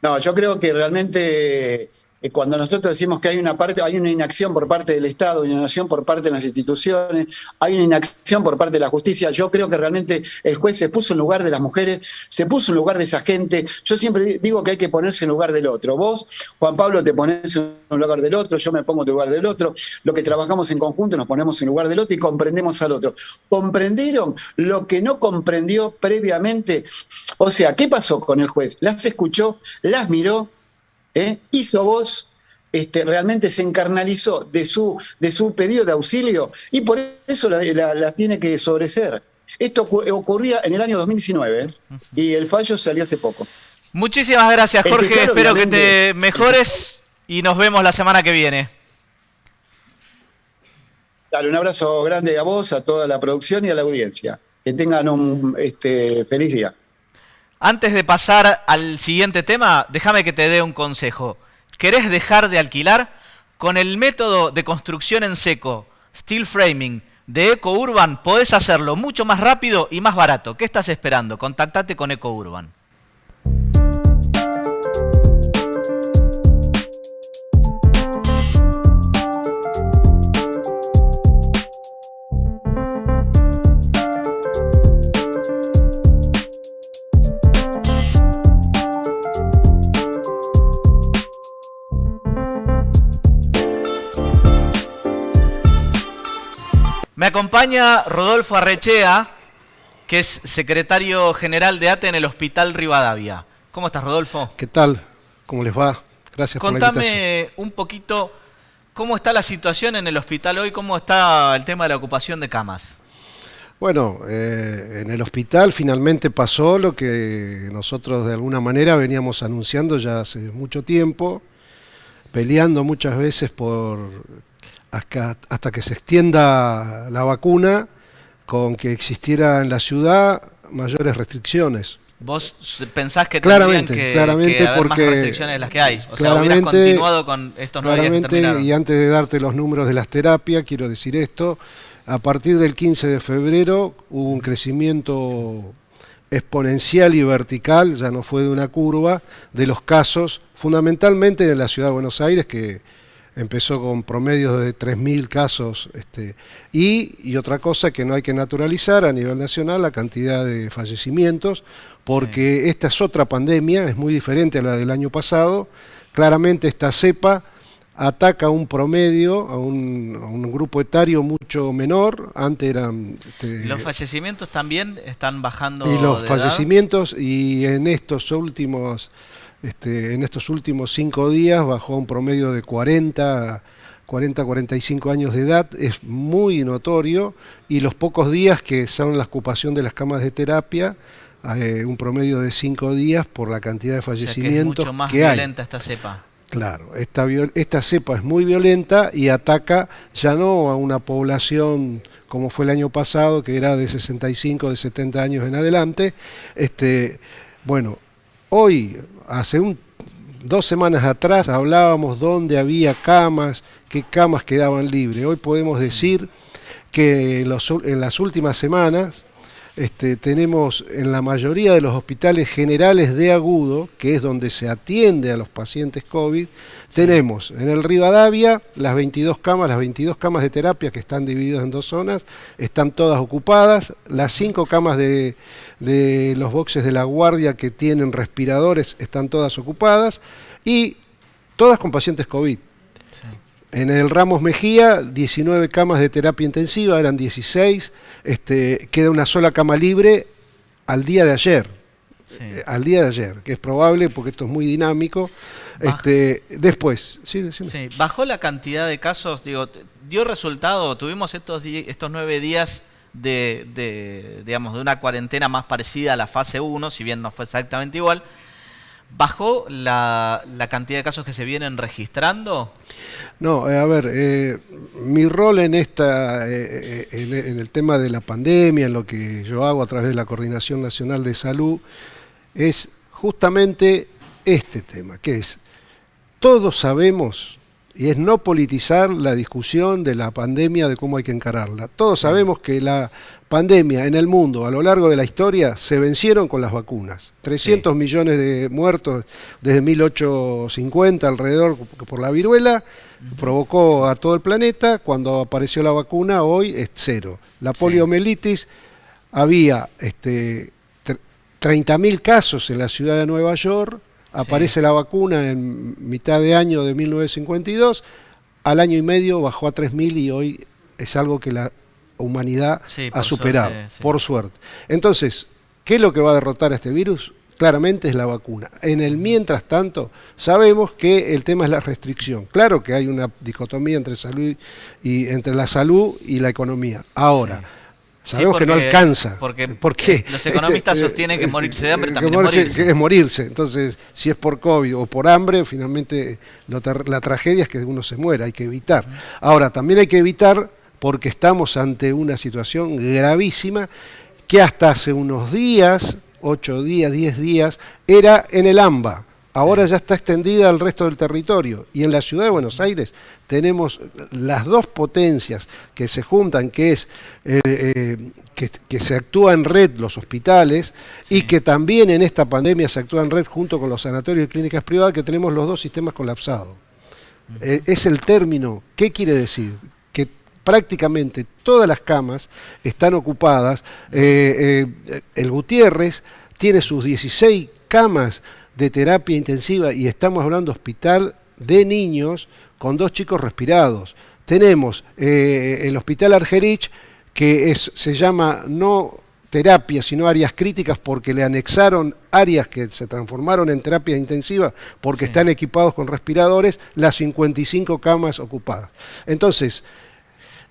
No, yo creo que realmente Cuando nosotros decimos que hay una inacción por parte del Estado, una inacción por parte de las instituciones, hay una inacción por parte de la justicia, yo creo que realmente el juez se puso en lugar de las mujeres, se puso en lugar de esa gente. Yo siempre digo que hay que ponerse en lugar del otro. Vos, Juan Pablo, te ponés en lugar del otro, yo me pongo en lugar del otro, lo que trabajamos en conjunto nos ponemos en lugar del otro y comprendemos al otro. ¿Comprendieron lo que no comprendió previamente? O sea, ¿qué pasó con el juez? Las escuchó, las miró, hizo voz, realmente se encarnalizó de su pedido de auxilio y por eso la tiene que sobreseer. Esto ocurría en el año 2019 y el fallo salió hace poco. Muchísimas gracias, Jorge. Claro, espero que obviamente, te mejores y nos vemos la semana que viene. Dale, un abrazo grande a vos, a toda la producción y a la audiencia. Que tengan un feliz día. Antes de pasar al siguiente tema, déjame que te dé un consejo. ¿Querés dejar de alquilar? Con el método de construcción en seco, Steel Framing, de EcoUrban, podés hacerlo mucho más rápido y más barato. ¿Qué estás esperando? Contactate con EcoUrban. Me acompaña Rodolfo Arrechea, que es secretario general de ATE en el Hospital Rivadavia. ¿Cómo estás, Rodolfo? ¿Qué tal? ¿Cómo les va? Gracias por la invitación. Contame un poquito cómo está la situación en el hospital hoy, cómo está el tema de la ocupación de camas. Bueno, en el hospital finalmente pasó lo que nosotros de alguna manera veníamos anunciando ya hace mucho tiempo, peleando muchas veces hasta que se extienda la vacuna, con que existiera en la ciudad mayores restricciones. ¿Vos pensás que tendrían que haber porque más restricciones de las que hay? O sea, hubieras continuado con estos 9 días que terminaron. Y antes de darte los números de las terapias, quiero decir esto: a partir del 15 de febrero hubo un crecimiento exponencial y vertical, ya no fue de una curva, de los casos, fundamentalmente en la ciudad de Buenos Aires, que empezó con promedios de 3.000 casos, y otra cosa que no hay que naturalizar a nivel nacional, la cantidad de fallecimientos, porque sí, esta es otra pandemia, es muy diferente a la del año pasado. Claramente esta cepa ataca un promedio, a un grupo etario mucho menor. Antes eran... los fallecimientos también están bajando. Y los de fallecimientos, edad. Y en estos últimos 5 días bajó un promedio de 40-45 años de edad, es muy notorio, y los pocos días que son la ocupación de las camas de terapia, un promedio de 5 días por la cantidad de fallecimientos que es mucho más que hay. Violenta esta cepa. Claro, esta cepa es muy violenta y ataca ya no a una población como fue el año pasado, que era de 65, de 70 años en adelante. Bueno, hoy, hace 2 semanas atrás, hablábamos dónde había camas, qué camas quedaban libres. Hoy podemos decir que en las últimas semanas tenemos en la mayoría de los hospitales generales de agudo, que es donde se atiende a los pacientes COVID, tenemos en el Rivadavia las 22 camas de terapia, que están divididas en 2 zonas, están todas ocupadas. Las 5 camas de los boxes de la guardia que tienen respiradores están todas ocupadas, y todas con pacientes COVID. Sí. En el Ramos Mejía, 19 camas de terapia intensiva, eran 16, queda una sola cama libre al día de ayer. Sí. Al día de ayer, que es probable porque esto es muy dinámico. Después, sí, bajó la cantidad de casos, dio resultado. Tuvimos estos 9 días de una cuarentena más parecida a la fase 1, si bien no fue exactamente igual. ¿Bajó la cantidad de casos que se vienen registrando? No, a ver, mi rol en en el tema de la pandemia, en lo que yo hago a través de la Coordinación Nacional de Salud, es justamente este tema, que es: todos sabemos y es no politizar la discusión de la pandemia, de cómo hay que encararla. Todos sabemos que la pandemia en el mundo a lo largo de la historia se vencieron con las vacunas. 300 millones de muertos desde 1850 alrededor por la viruela, provocó a todo el planeta. Cuando apareció la vacuna, hoy es cero. La poliomielitis, había 30.000 casos en la ciudad de Nueva York, aparece la vacuna en mitad de año de 1952, al año y medio bajó a 3.000 y hoy es algo que la humanidad ha superado, por suerte. Entonces, ¿qué es lo que va a derrotar a este virus? Claramente es la vacuna. En el mientras tanto, sabemos que el tema es la restricción. Claro que hay una dicotomía entre entre la salud y la economía. Ahora, sabemos que no alcanza. ¿Por qué? Los economistas sostienen que morirse de hambre también es morirse. Es morirse. Entonces, si es por COVID o por hambre, finalmente la tragedia es que uno se muera, hay que evitar. Ahora, también hay que evitar porque estamos ante una situación gravísima que hasta hace unos días, 8 días, 10 días, era en el AMBA. Ahora ya está extendida al resto del territorio. Y en la ciudad de Buenos Aires tenemos las dos potencias que se juntan, que es que se actúa en red los hospitales y que también en esta pandemia se actúa en red junto con los sanatorios y clínicas privadas, que tenemos los dos sistemas colapsados. Es el término. ¿Qué quiere decir? Que prácticamente todas las camas están ocupadas. El Gutiérrez tiene sus 16 camas de terapia intensiva y estamos hablando hospital de niños con 2 chicos respirados. Tenemos el hospital Argerich, que se llama no terapia, sino áreas críticas, porque le anexaron áreas que se transformaron en terapia intensiva porque están equipados con respiradores, las 55 camas ocupadas. Entonces,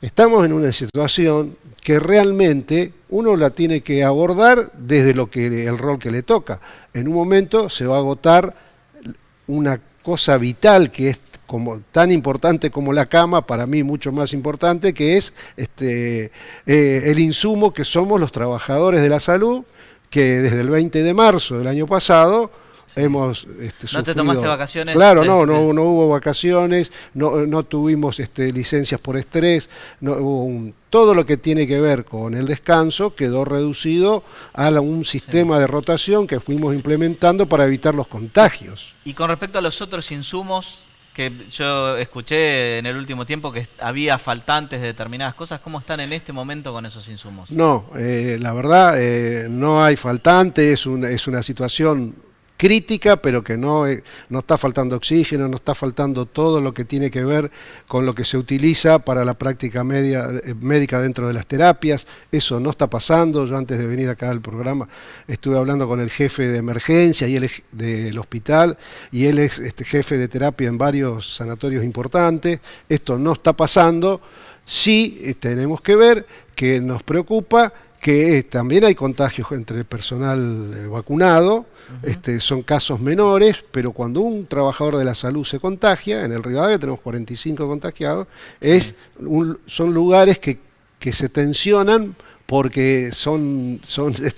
estamos en una situación que realmente uno la tiene que abordar desde el rol que le toca. En un momento se va a agotar una cosa vital que es tan importante como la cama, para mí mucho más importante, que es el insumo que somos los trabajadores de la salud, que desde el 20 de marzo del año pasado hemos sufrido. ¿No te tomaste vacaciones? Claro, no hubo vacaciones, no tuvimos licencias por estrés, todo lo que tiene que ver con el descanso quedó reducido a un sistema de rotación que fuimos implementando para evitar los contagios. Y con respecto a los otros insumos, que yo escuché en el último tiempo que había faltantes de determinadas cosas, ¿cómo están en este momento con esos insumos? No, la verdad no hay faltante, es una situación crítica, pero que no está faltando oxígeno, no está faltando todo lo que tiene que ver con lo que se utiliza para la práctica médica dentro de las terapias. Eso no está pasando. Yo antes de venir acá al programa estuve hablando con el jefe de emergencia y del hospital, y él es jefe de terapia en varios sanatorios importantes. Esto no está pasando. Sí tenemos que ver que nos preocupa que también hay contagios entre el personal vacunado. Son casos menores, pero cuando un trabajador de la salud se contagia, en el Rivadavia tenemos 45 contagiados, son lugares que se tensionan porque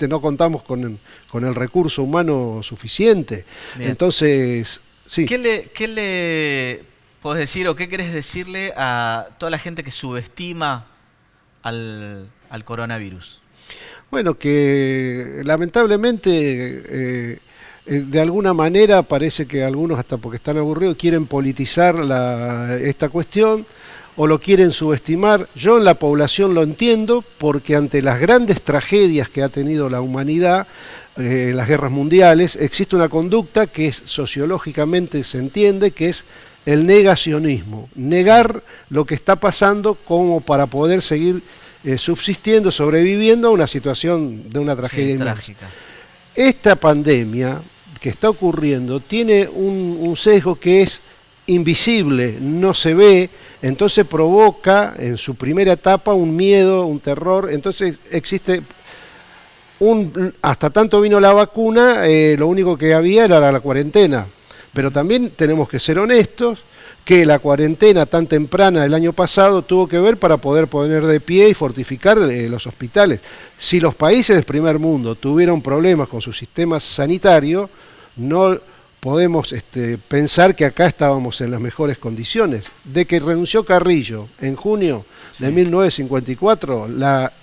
no contamos con el recurso humano suficiente. Bien. Entonces, sí. ¿Qué le podés decir o qué querés decirle a toda la gente que subestima al coronavirus? Bueno, que lamentablemente de alguna manera parece que algunos, hasta porque están aburridos, quieren politizar esta cuestión o lo quieren subestimar. Yo en la población lo entiendo, porque ante las grandes tragedias que ha tenido la humanidad, las guerras mundiales, existe una conducta que sociológicamente se entiende, que es el negacionismo. Negar lo que está pasando como para poder seguir subsistiendo, sobreviviendo a una situación de una tragedia trágica. Esta pandemia que está ocurriendo tiene un sesgo que es invisible, no se ve, entonces provoca en su primera etapa un miedo, un terror. Entonces existe hasta tanto vino la vacuna, lo único que había era la cuarentena, pero también tenemos que ser honestos que la cuarentena tan temprana del año pasado tuvo que ver para poder poner de pie y fortificar los hospitales. Si los países del primer mundo tuvieron problemas con su sistema sanitario, no podemos pensar que acá estábamos en las mejores condiciones. De que renunció Carrillo en junio de 1954,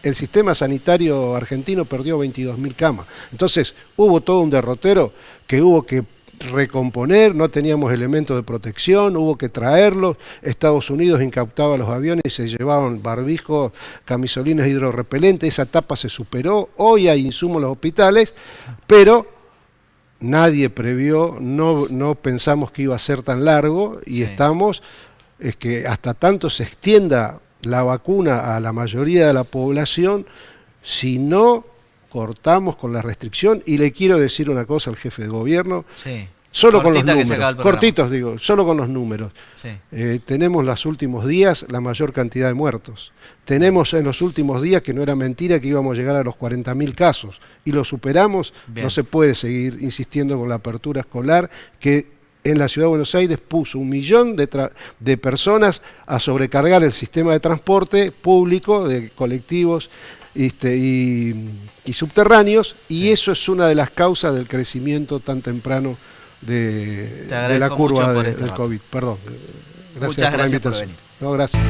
el sistema sanitario argentino perdió 22.000 camas. Entonces hubo todo un derrotero que hubo que recomponer, no teníamos elementos de protección, hubo que traerlos. Estados Unidos incautaba los aviones y se llevaban barbijos, camisolinas hidrorrepelentes. Esa etapa se superó. Hoy hay insumos en los hospitales, pero nadie previó, no pensamos que iba a ser tan largo y es que hasta tanto se extienda la vacuna a la mayoría de la población, si no cortamos con la restricción. Y le quiero decir una cosa al jefe de gobierno, solo con los números, cortitos digo, solo con los números. Tenemos los últimos días la mayor cantidad de muertos. Tenemos en los últimos días, que no era mentira, que íbamos a llegar a los 40.000 casos. Y lo superamos. Bien. No se puede seguir insistiendo con la apertura escolar, que en la Ciudad de Buenos Aires puso 1 millón de personas a sobrecargar el sistema de transporte público, de colectivos y subterráneos, y eso es una de las causas del crecimiento tan temprano de la curva del COVID. Perdón. Gracias por la invitación. No, gracias.